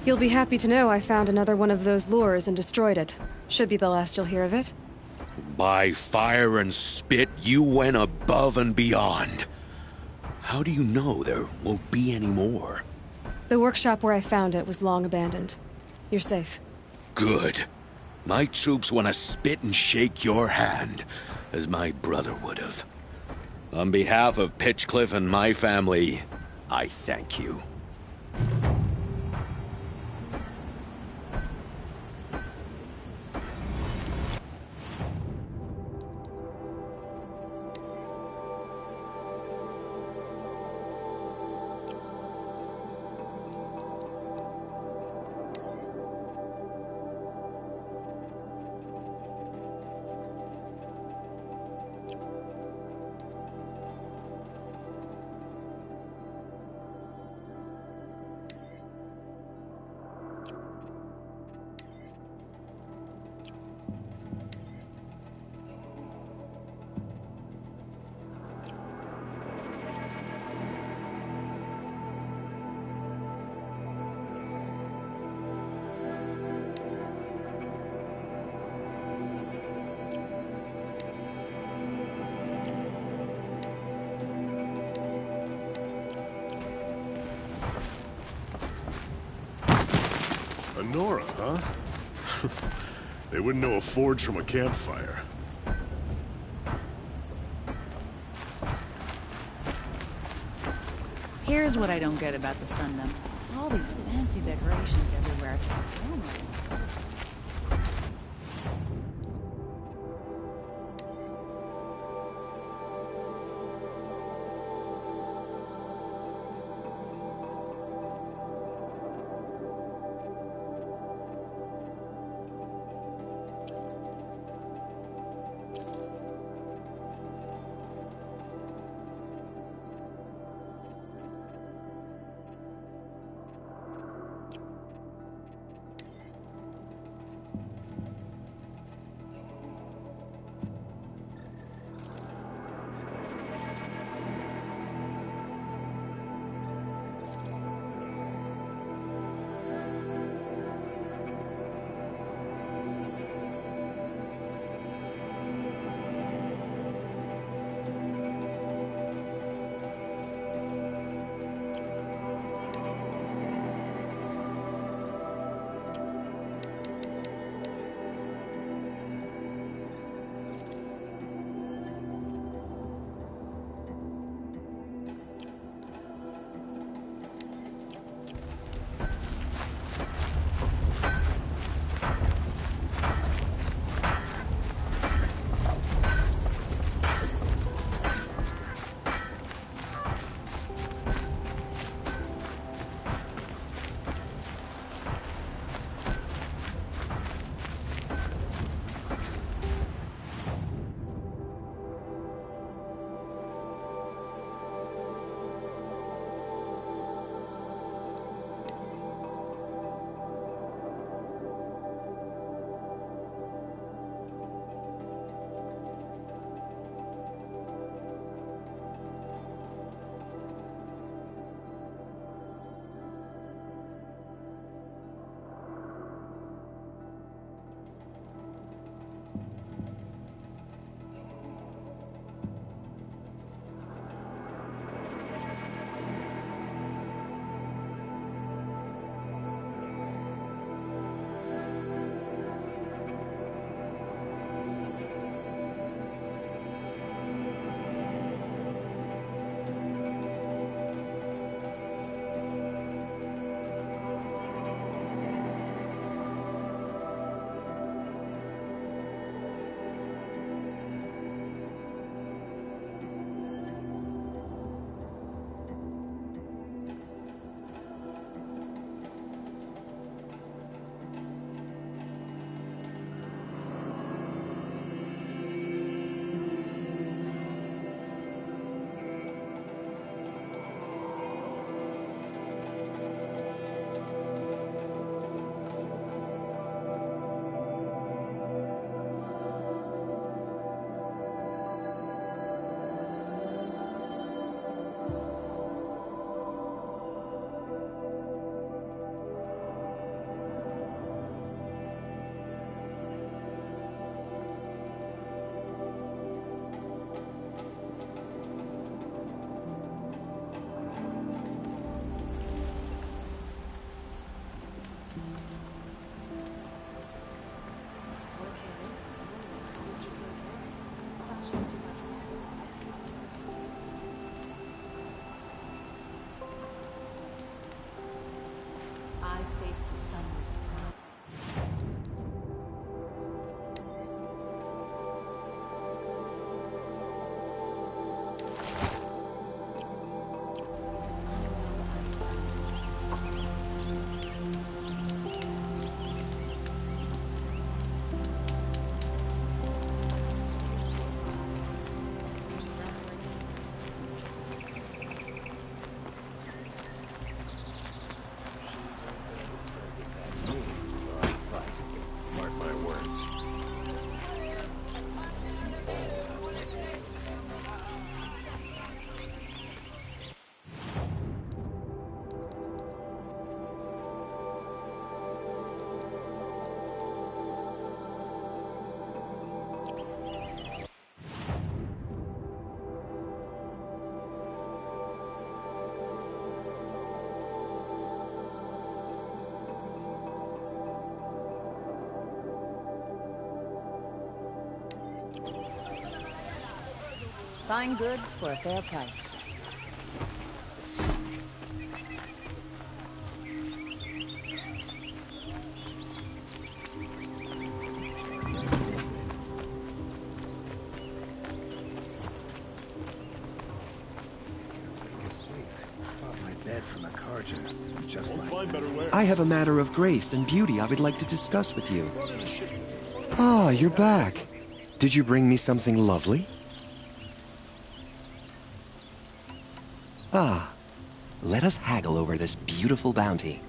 You'll be happy to know I found another one of those lures and destroyed it. Should be the last you'll hear of it. By fire and spit, you went above and beyond. How do you know there won't be any more? The workshop where I found it was long abandoned. You're safe. Good. My troops want to spit and shake your hand, as my brother would have. On behalf of Pitchcliff and my family, I thank you. Nora, huh? They wouldn't know a forge from a campfire. Here's what I don't get about the Sundom. All these fancy decorations everywhere. It's killing me. Fine goods for a fair price. I have a matter of grace and beauty I would like to discuss with you. Ah, you're back. Did you bring me something lovely? Ah, let us haggle over this beautiful bounty.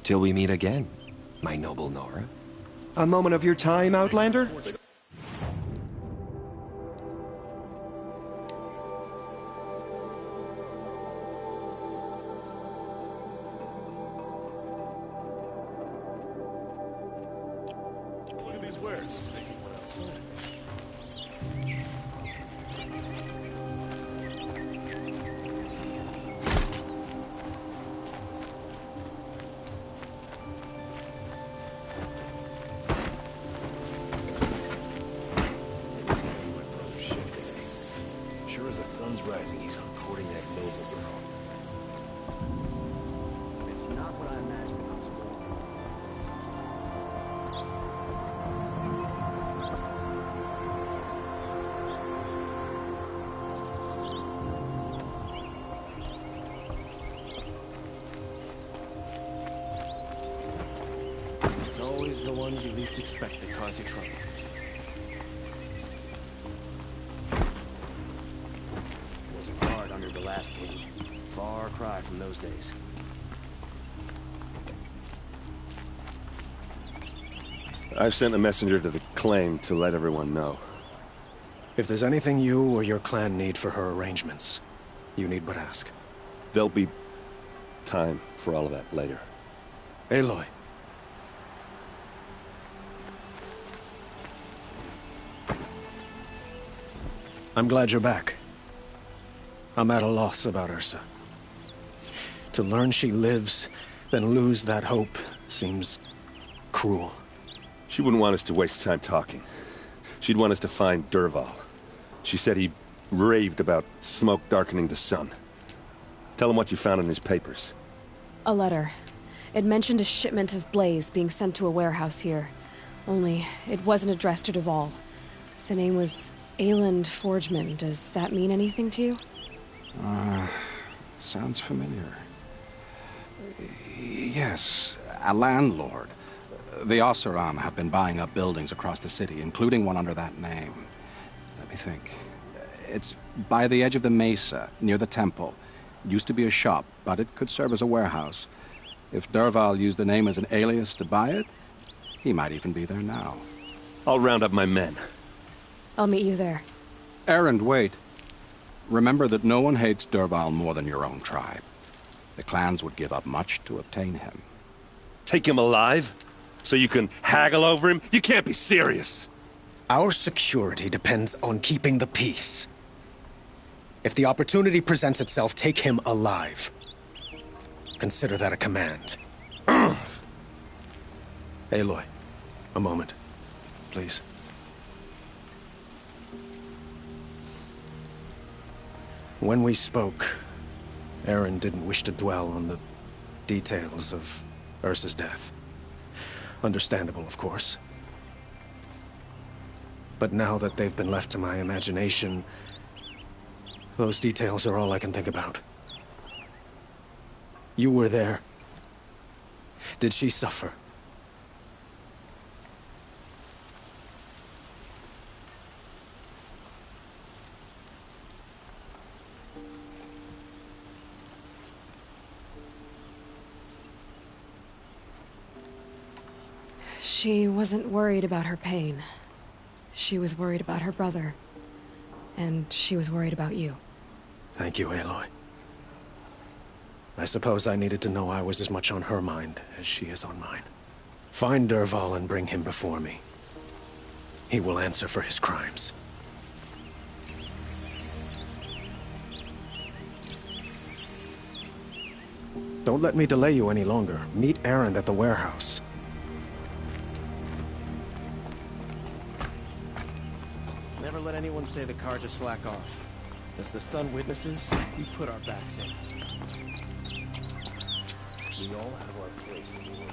Till we meet again, my noble Nora. A moment of your time, Outlander? Look at these wares. It's making one outside. Sure as the sun's rising, he's courting that noble girl. It's not what I imagined when I was born. It's always the ones you least expect that cause you trouble. Wasn't hard under the last king. Far cry from those days. I've sent a messenger to the claim to let everyone know. If there's anything you or your clan need for her arrangements, you need but ask. There'll be time for all of that later. Aloy. I'm glad you're back. I'm at a loss about Ursa. To learn she lives, then lose that hope, seems cruel. She wouldn't want us to waste time talking. She'd want us to find Dervahl. She said he raved about smoke darkening the sun. Tell him what you found in his papers. A letter. It mentioned a shipment of blaze being sent to a warehouse here. Only, it wasn't addressed to Dervahl. The name was Ayland Forgeman. Does that mean anything to you? Sounds familiar. Yes, a landlord. The Oseram have been buying up buildings across the city, including one under that name. Let me think. It's by the edge of the mesa, near the temple. It used to be a shop, but it could serve as a warehouse. If Dervahl used the name as an alias to buy it, he might even be there now. I'll round up my men. I'll meet you there. Erend, wait. Remember that no one hates Dervahl more than your own tribe. The clans would give up much to obtain him. Take him alive? So you can haggle over him? You can't be serious! Our security depends on keeping the peace. If the opportunity presents itself, take him alive. Consider that a command. Aloy, a moment, please. When we spoke, Aaron didn't wish to dwell on the details of Ursa's death. Understandable, of course. But now that they've been left to my imagination, those details are all I can think about. You were there. Did she suffer? She wasn't worried about her pain. She was worried about her brother. And she was worried about you. Thank you, Aloy. I suppose I needed to know I was as much on her mind as she is on mine. Find Dervahl and bring him before me. He will answer for his crimes. Don't let me delay you any longer. Meet Aaron at the warehouse. Never let anyone say the car just slack off. As the sun witnesses, we put our backs in. We all have our place in the world.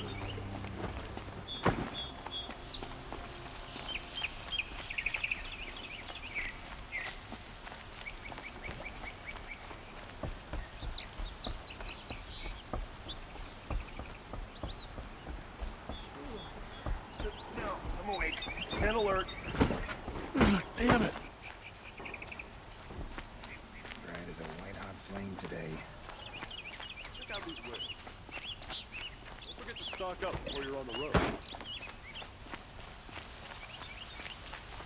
I'm awake. Head alert. Damn it. Bright as a white-hot flame today. Check out these wares. Don't forget to stock up before you're on the road.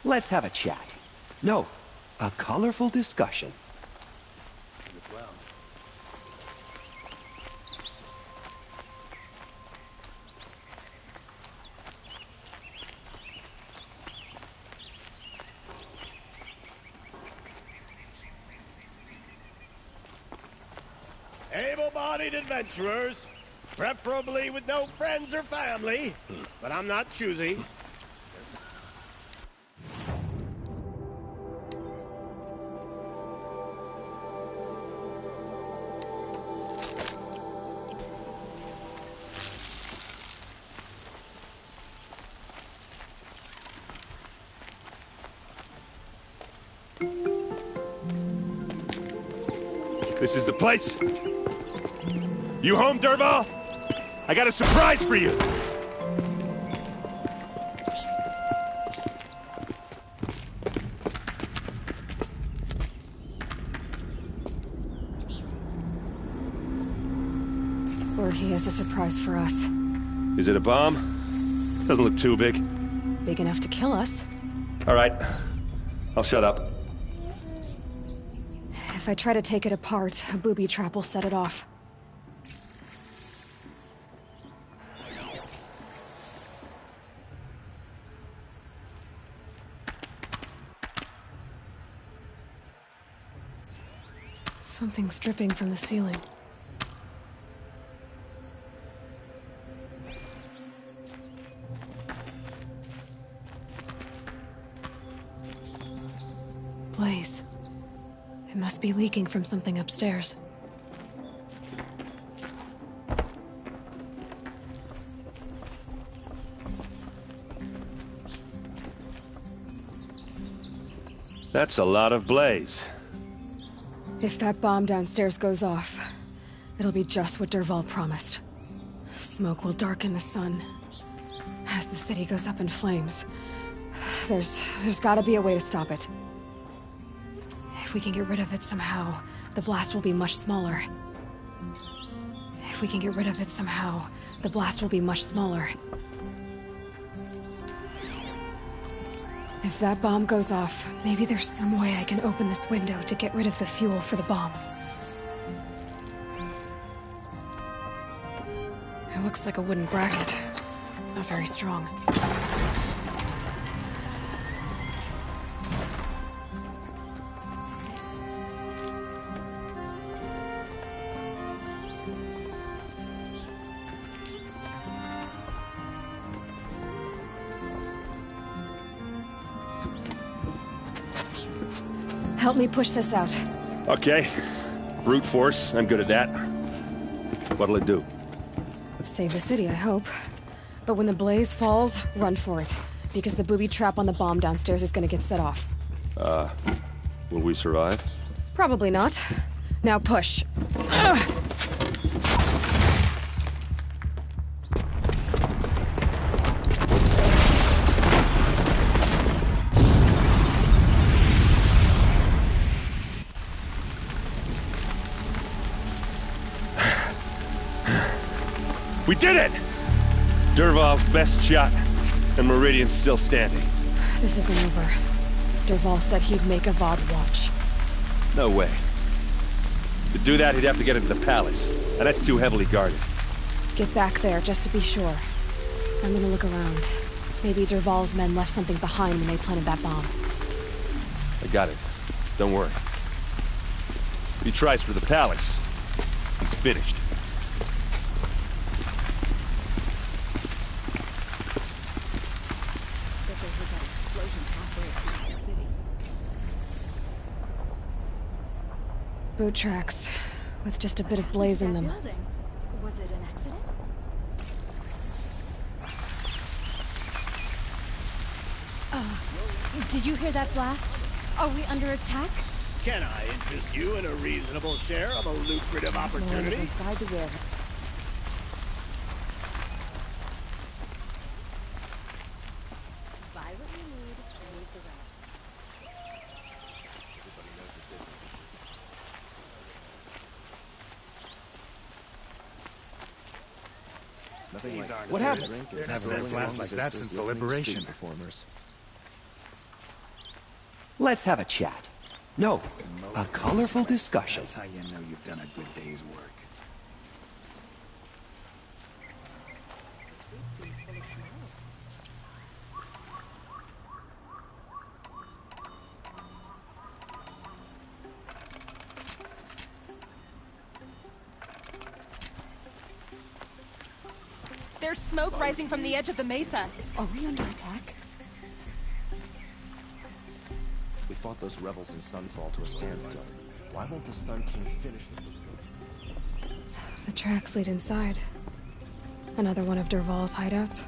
Let's have a chat. No, a colorful discussion. Well. Able-bodied adventurers, preferably with no friends or family, but I'm not choosy. This is the place? You home, Dervahl? I got a surprise for you! Or he has a surprise for us. Is it a bomb? Doesn't look too big. Big enough to kill us. All right. I'll shut up. If I try to take it apart, a booby trap will set it off. Something's dripping from the ceiling. Blaze. It must be leaking from something upstairs. That's a lot of blaze. If that bomb downstairs goes off, it'll be just what Dervahl promised. Smoke will darken the sun. As the city goes up in flames, there's gotta be a way to stop it. If we can get rid of it somehow, the blast will be much smaller. If we can get rid of it somehow, the blast will be much smaller. If that bomb goes off, maybe there's some way I can open this window to get rid of the fuel for the bomb. It looks like a wooden bracket. Not very strong. Help me push this out. Okay. Brute force, I'm good at that. What'll it do? Save the city, I hope. But when the blaze falls, run for it. Because the booby trap on the bomb downstairs is gonna get set off. Will we survive? Probably not. Now push. Ugh. We did it! Dervahl's best shot, and Meridian's still standing. This isn't over. Dervahl said he'd make a VOD watch. No way. To do that, he'd have to get into the palace, and that's too heavily guarded. Get back there, just to be sure. I'm gonna look around. Maybe Dervahl's men left something behind when they planted that bomb. I got it. Don't worry. If he tries for the palace, he's finished. Boot tracks, with just a bit of blaze in them. Was it an accident? Did you hear that blast? Are we under attack? Can I interest you in a reasonable share of a lucrative opportunity? Inside the warehouse. Buy what you need, leave the rest. Nothing like What happened? There's Never never really last like that since the liberation. Performers. Let's have a chat. No, a colorful discussion. That's how you know you've done a good day's work. There's smoke rising from the edge of the mesa. Are we under attack? We fought those rebels in Sunfall to a standstill. Why won't the Sun King finish them? The tracks lead inside. Another one of Dervahl's hideouts.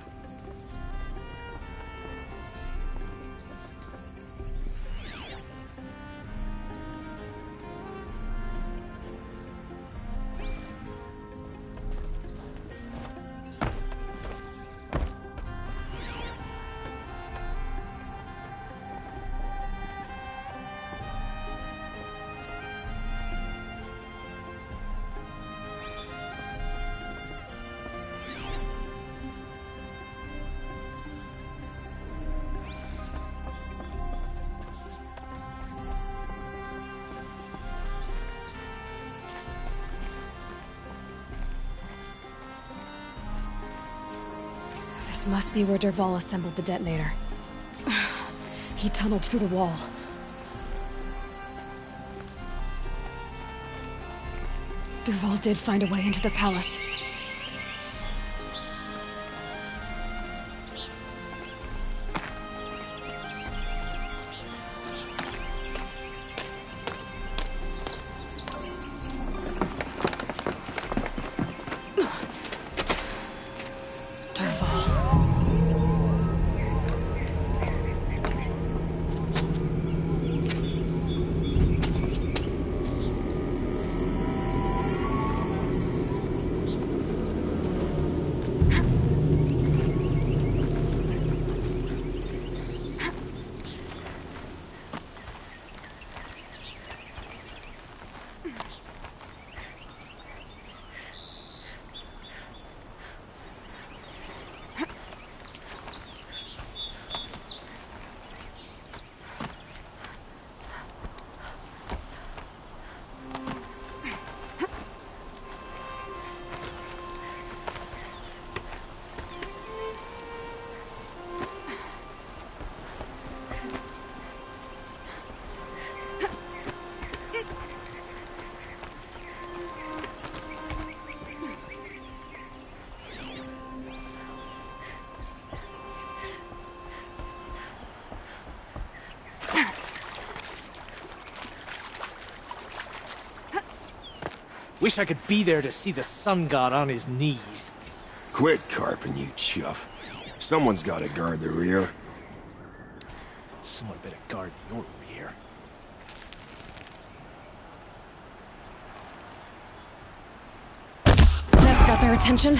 This must be where Dervahl assembled the detonator. He tunneled through the wall. Dervahl did find a way into the palace. Wish I could be there to see the sun god on his knees. Quit carping, you chuff. Someone's got to guard the rear. Someone better guard your rear. That's got their attention.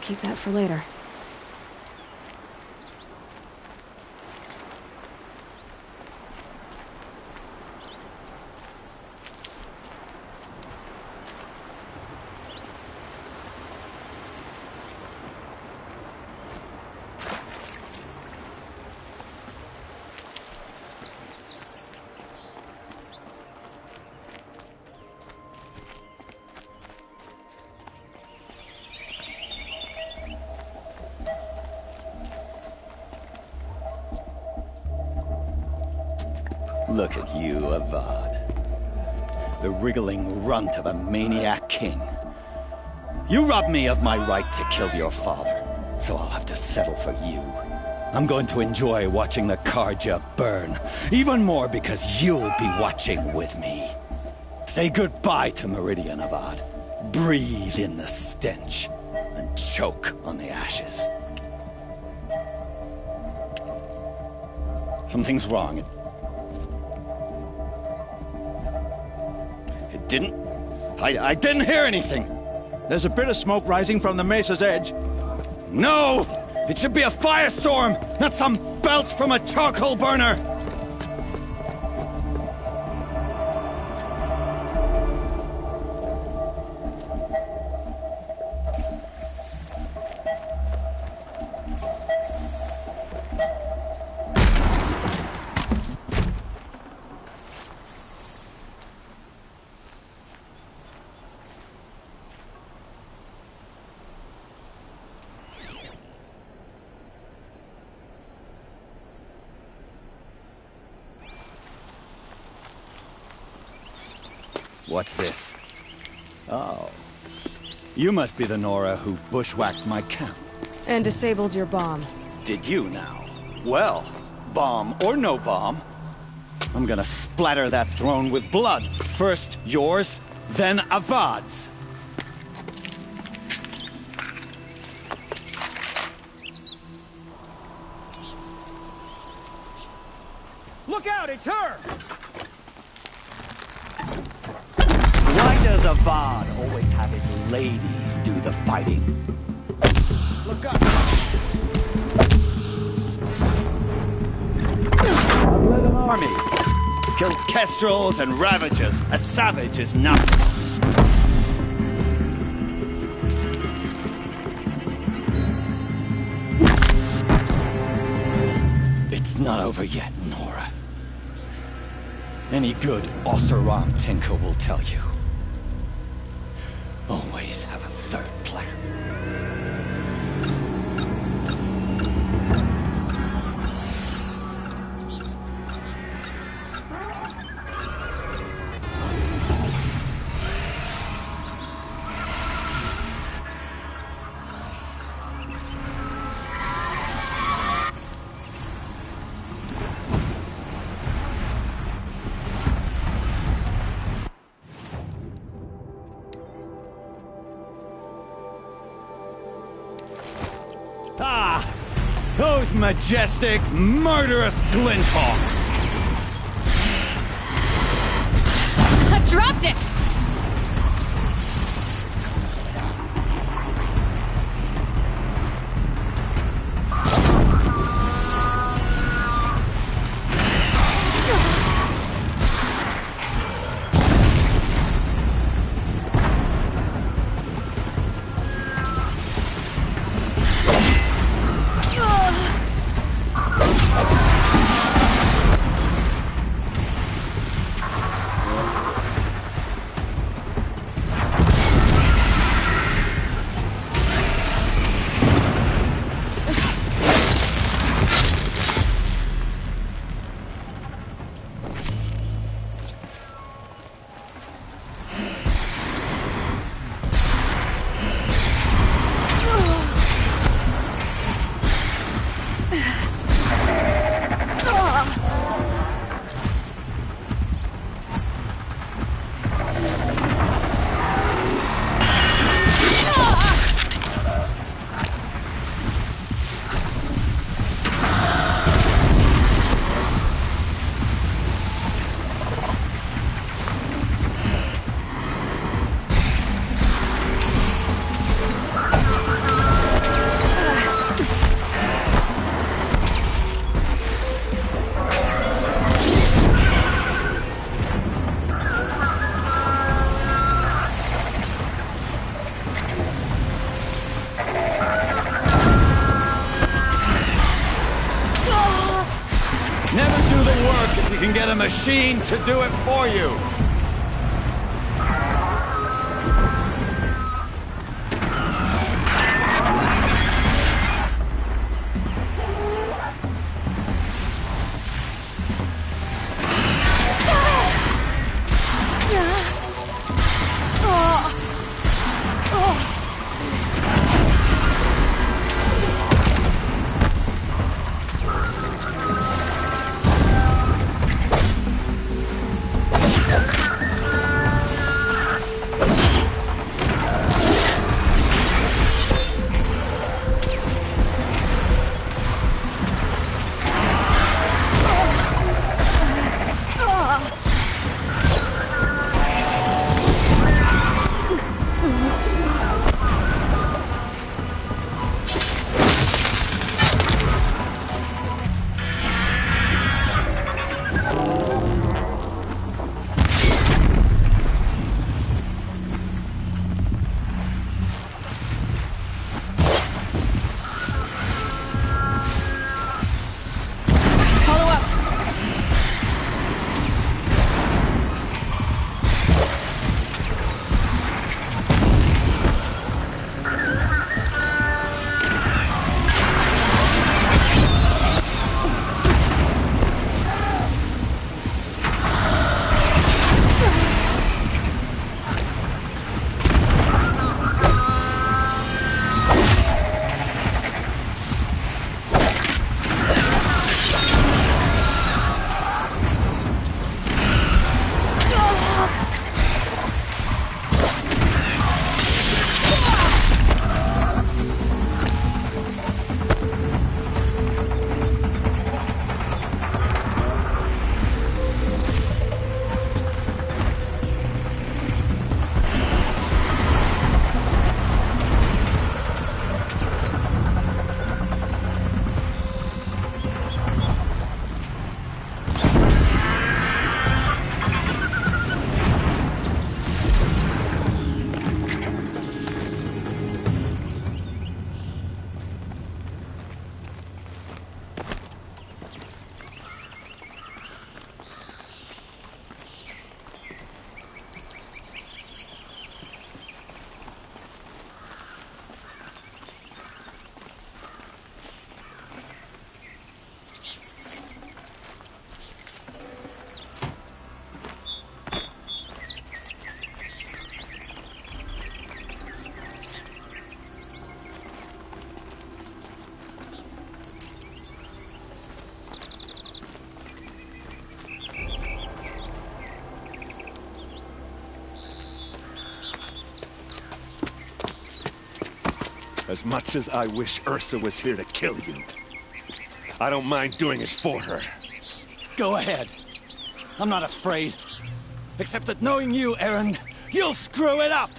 Keep that for later. Look at you, Avad. The wriggling runt of a maniac king. You robbed me of my right to kill your father, so I'll have to settle for you. I'm going to enjoy watching the Karja burn, even more because you'll be watching with me. Say goodbye to Meridian, Avad. Breathe in the stench, and choke on the ashes. Something's wrong. It didn't... I didn't hear anything. There's a bit of smoke rising from the mesa's edge. No! It should be a firestorm, not some belch from a charcoal burner! What's this? Oh. You must be the Nora who bushwhacked my camp. And disabled your bomb. Did you now? Well, bomb or no bomb, I'm gonna splatter that throne with blood. First yours, then Avad's. Look out, it's her! Why does Avad always have his ladies do the fighting? Look up! I've led an army. Killed kestrels and ravagers. A savage is nothing. It's not over yet, Nora. Any good Oseram tinker will tell you. Always have a third plan. Ah! Those majestic, murderous glinthawks! I dropped it! You can get a machine to do it for you. As much as I wish Ursa was here to kill you, I don't mind doing it for her. Go ahead. I'm not afraid. Except that knowing you, Aaron, you'll screw it up!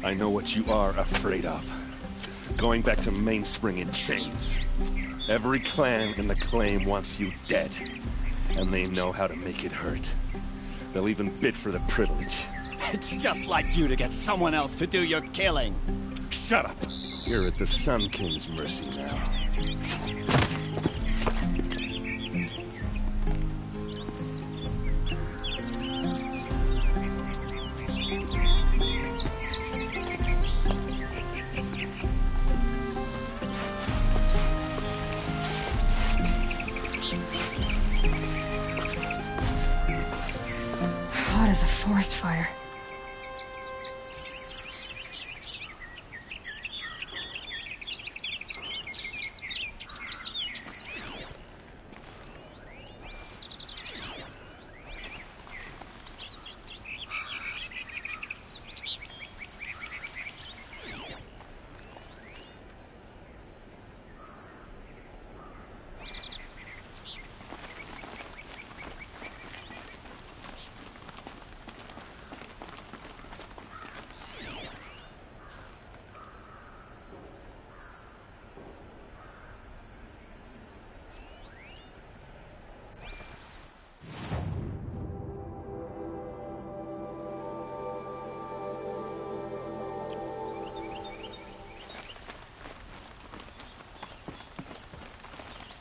I know what you are afraid of. Going back to Mainspring in chains. Every clan in the claim wants you dead. And they know how to make it hurt. They'll even bid for the privilege. It's just like you to get someone else to do your killing. Shut up! You're at the Sun King's mercy now. Hot as a forest fire.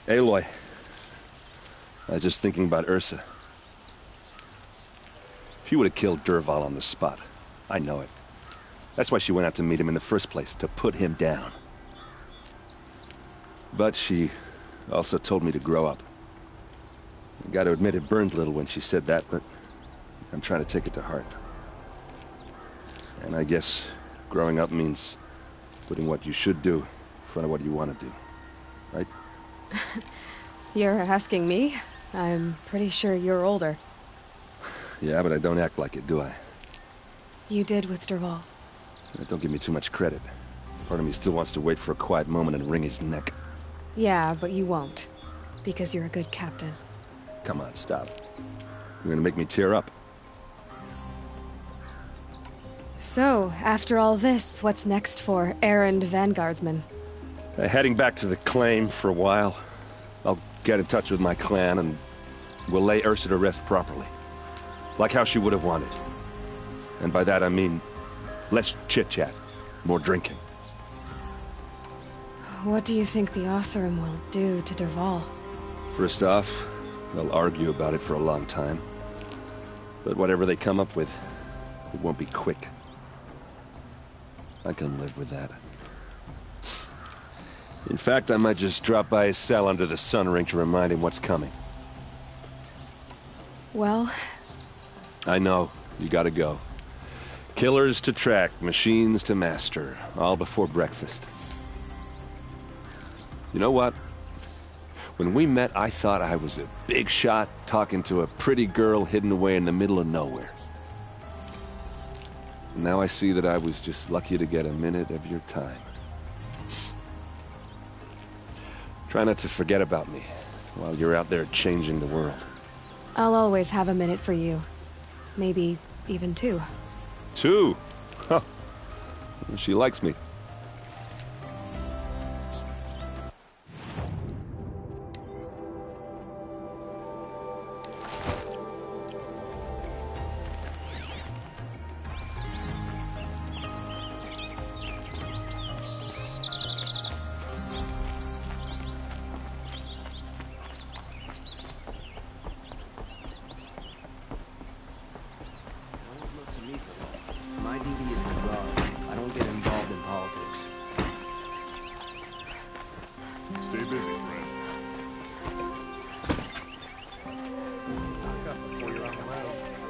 Aloy, I was just thinking about Ursa. She would have killed Dervahl on the spot. I know it. That's why she went out to meet him in the first place, to put him down. But she also told me to grow up. I gotta admit it burned a little when she said that, but I'm trying to take it to heart. And I guess growing up means putting what you should do in front of what you want to do, right? You're asking me? I'm pretty sure you're older. Yeah, but I don't act like it, do I? You did with Dervahl. Don't give me too much credit. Part of me still wants to wait for a quiet moment and wring his neck. Yeah, but you won't. Because you're a good captain. Come on, stop. You're gonna make me tear up. So, after all this, what's next for errand vanguardsman? Heading back to the claim for a while. I'll get in touch with my clan and we'll lay Ursa to rest properly. Like how she would have wanted. And by that I mean less chit-chat, more drinking. What do you think the Oseram will do to Dervahl? First off, they'll argue about it for a long time. But whatever they come up with, it won't be quick. I can live with that. In fact, I might just drop by his cell under the sun ring to remind him what's coming. Well... I know. You gotta go. Killers to track, machines to master. All before breakfast. You know what? When we met, I thought I was a big shot talking to a pretty girl hidden away in the middle of nowhere. And now I see that I was just lucky to get a minute of your time. Try not to forget about me while you're out there changing the world. I'll always have a minute for you. Maybe even two. Two? Huh. She likes me. My duty is to guard. I don't get involved in politics. Stay busy, friend.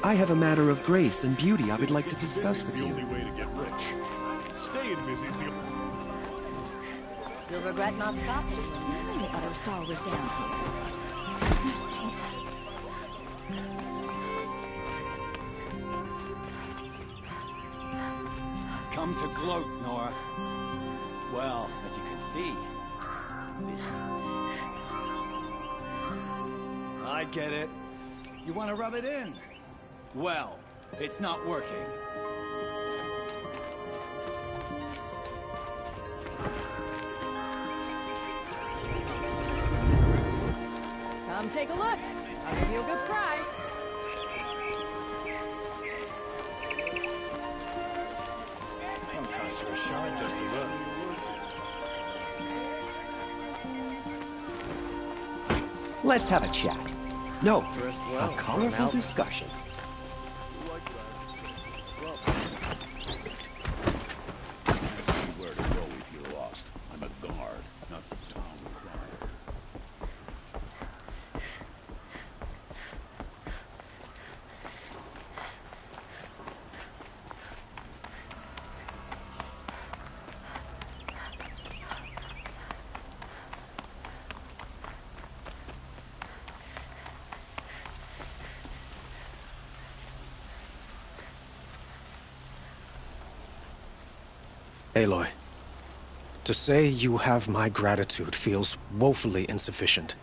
I have a matter of grace and beauty I would like to discuss with you. The only way to get rich. Staying busy is the You'll regret not stopping. The other Sar was down here. Come to gloat, Nora. Well, as you can see, I get it. You want to rub it in? Well, it's not working. Come take a look. I'll give you a good price. Won't cost you a shard just to look. Let's have a chat. No, Dressed a well for an colorful outlaw. discussion. Ask me where to go if you're lost. I'm a guard, not the town crier. Aloy, to say you have my gratitude feels woefully insufficient.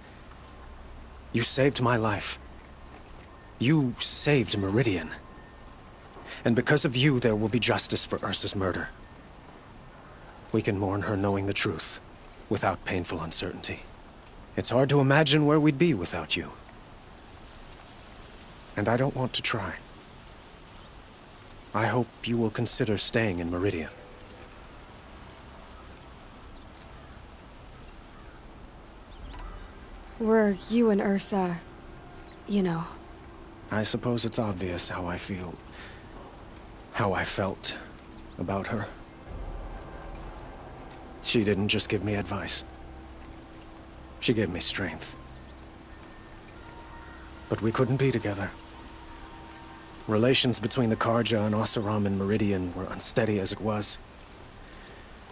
You saved my life. You saved Meridian. And because of you, there will be justice for Ursa's murder. We can mourn her knowing the truth, without painful uncertainty. It's hard to imagine where we'd be without you. And I don't want to try. I hope you will consider staying in Meridian. Were you and Ursa, you know? I suppose it's obvious how I felt about her. She didn't just give me advice. She gave me strength. But we couldn't be together. Relations between the Karja and Oseram and Meridian were unsteady as it was.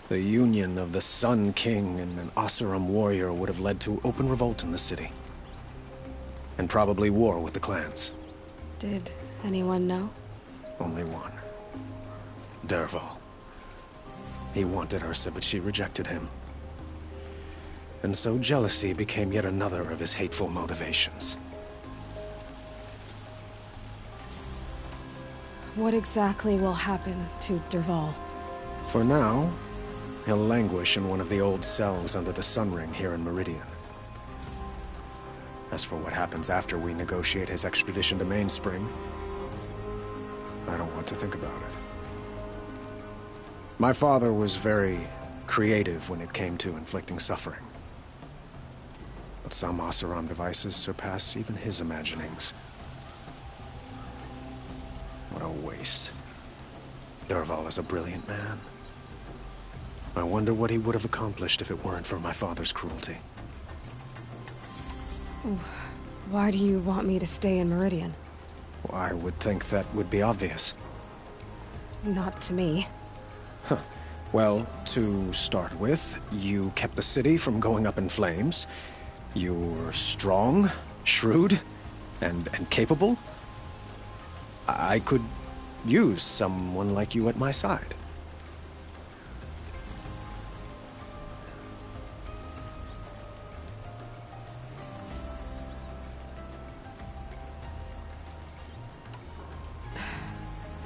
The union of the Sun King and an Oseram warrior would have led to open revolt in the city. And probably war with the clans. Did anyone know? Only one. Dervahl. He wanted Ursa, but she rejected him. And so jealousy became yet another of his hateful motivations. What exactly will happen to Dervahl? For now, he'll languish in one of the old cells under the Sun Ring here in Meridian. As for what happens after we negotiate his extradition to Mainspring, I don't want to think about it. My father was very creative when it came to inflicting suffering. But some Oseram devices surpass even his imaginings. What a waste. Dervahl is a brilliant man. I wonder what he would have accomplished if it weren't for my father's cruelty. Why do you want me to stay in Meridian? Well, I would think that would be obvious. Not to me. Huh. Well, to start with, you kept the city from going up in flames. You were strong, shrewd, and capable. I could use someone like you at my side.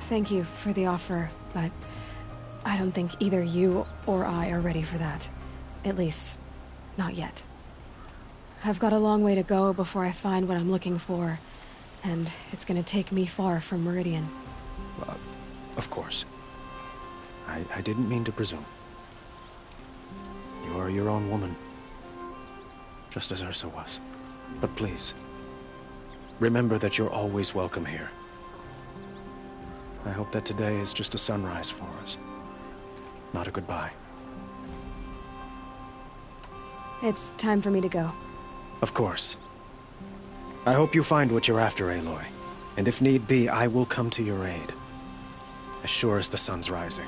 Thank you for the offer, but I don't think either you or I are ready for that. At least, not yet. I've got a long way to go before I find what I'm looking for, and it's gonna take me far from Meridian. Of course. I didn't mean to presume. You are your own woman, just as Ursa was. But please, remember that you're always welcome here. I hope that today is just a sunrise for us, not a goodbye. It's time for me to go. Of course. I hope you find what you're after, Aloy. And if need be, I will come to your aid. As sure as the sun's rising.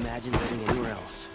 imagine living anywhere else.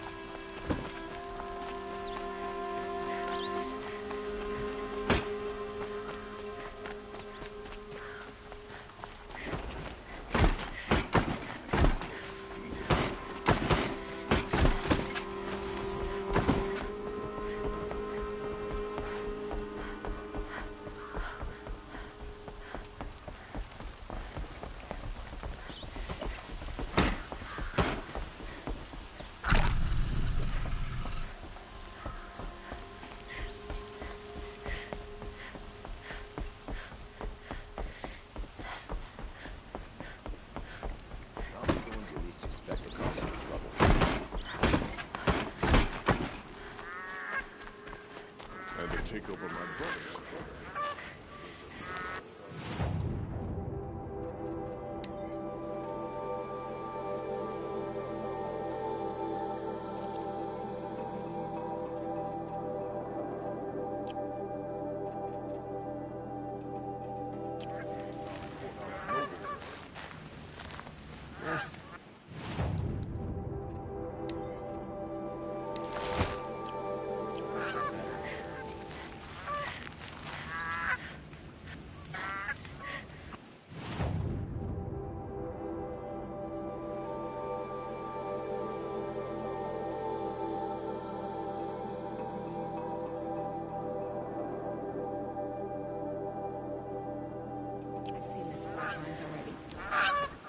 Take over my brother. I've seen this 4 times already.